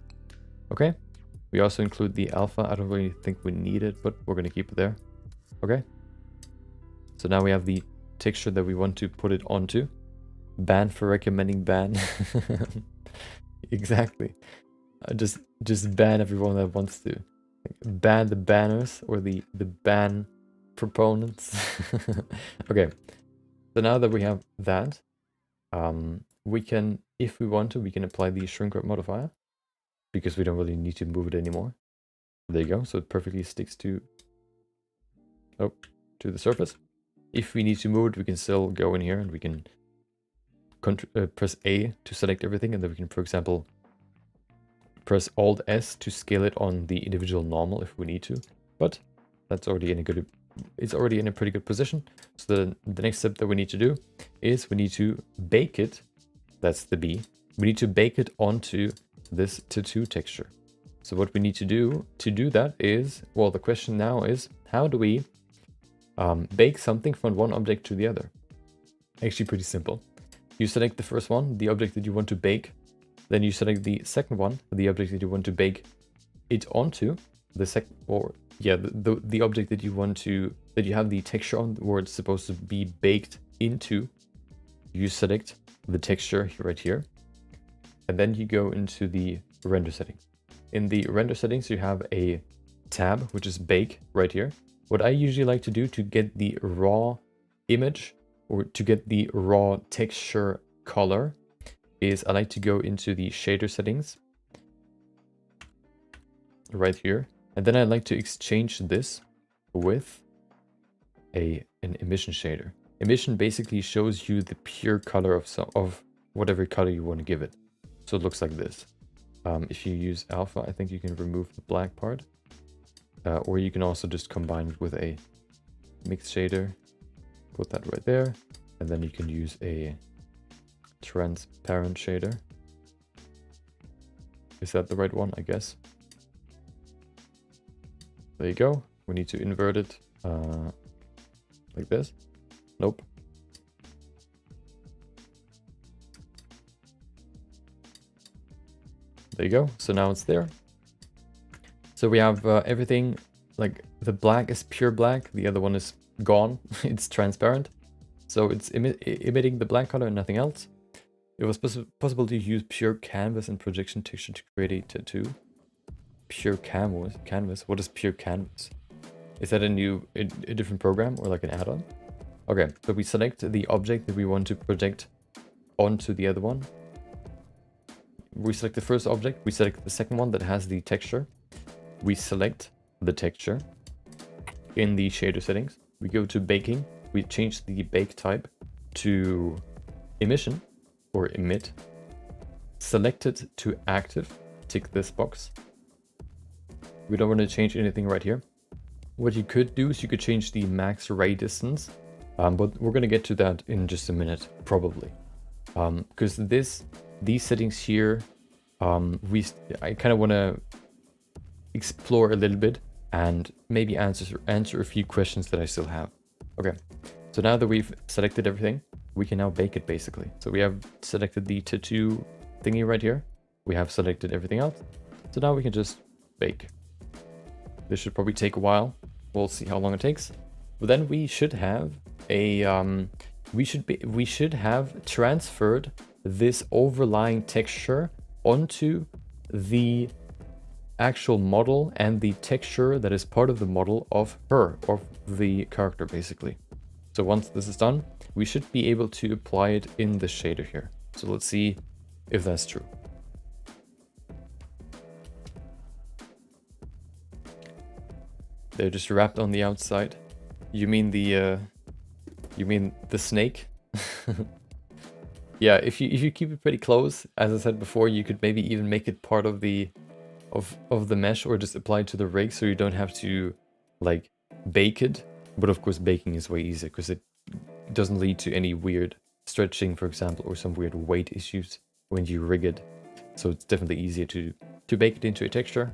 Okay. We also include the alpha. I don't really think we need it, but we're going to keep it there. Okay. So now we have the texture that we want to put it onto. Ban for recommending ban. Exactly. Just ban everyone that wants to. Ban the banners or the ban proponents. Okay. So now that we have that, we can, if we want to, we can apply the shrink wrap modifier, because we don't really need to move it anymore. There you go. So it perfectly sticks to the surface. If we need to move it, we can still go in here and we can press A to select everything, and then we can, for example, press Alt S to scale it on the individual normal if we need to. But that's already in a good, it's already in a pretty good position. So the next step that we need to do is we need to bake it. That's the B. We need to bake it onto this tattoo texture. So what we need to do that is, well, the question now is, how do we bake something from one object to the other? Actually pretty simple. You select the first one, the object that you want to bake. Then you select the second one, the object that you want to bake it onto. The object that you want to, that you have the texture on, where it's supposed to be baked into. You select the texture right here. And then you go into the render settings. In the render settings, you have a tab, which is bake right here. What I usually like to do to get the raw image, or to get the raw texture color, is I like to go into the shader settings right here. And then I like to exchange this with an emission shader. Emission basically shows you the pure color of whatever color you want to give it. So it looks like this. If you use alpha, I think you can remove the black part. or you can also just combine it with a mix shader, put that right there, and then you can use a transparent shader. Is that the right one? I guess. There you go. We need to invert it like this. Nope. There you go. So now it's there. So we have everything, like the black is pure black, the other one is gone. It's transparent. So it's emitting the black color and nothing else. It was possible to use pure canvas and projection texture to create a tattoo. Pure canvas. What is pure canvas? Is that a different program or like an add-on? Okay, so we select the object that we want to project onto the other one. We select the first object, we select the second one that has the texture. We select the texture in the shader settings. We go to baking, we change the bake type to emission or emit. Select it to active, tick this box. We don't want to change anything right here. What you could do is you could change the max ray distance, but we're going to get to that in just a minute, probably. Because these settings here, I kind of want to explore a little bit and maybe answer a few questions that I still have. Okay, so now that we've selected everything, we can now bake it basically. So we have selected the tattoo thingy right here. We have selected everything else. So now we can just bake. This should probably take a while. We'll see how long it takes. But then we should have a we should have transferred this overlying texture onto the actual model and the texture that is part of the model of her, of the character basically. So once this is done, we should be able to apply it in the shader here. So let's see if that's true. They're just wrapped on the outside. You mean the snake? Yeah, if you keep it pretty close, as I said before, you could maybe even make it part of the mesh or just apply it to the rig, so you don't have to like bake it. But of course, baking is way easier because it doesn't lead to any weird stretching, for example, or some weird weight issues when you rig it. So it's definitely easier to bake it into a texture.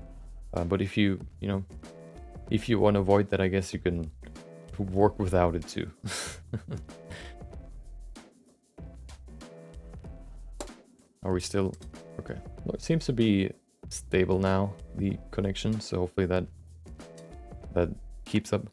But if you want to avoid that, I guess you can work without it too. Are we still okay? Well, it seems to be stable now, the connection, so hopefully that keeps up.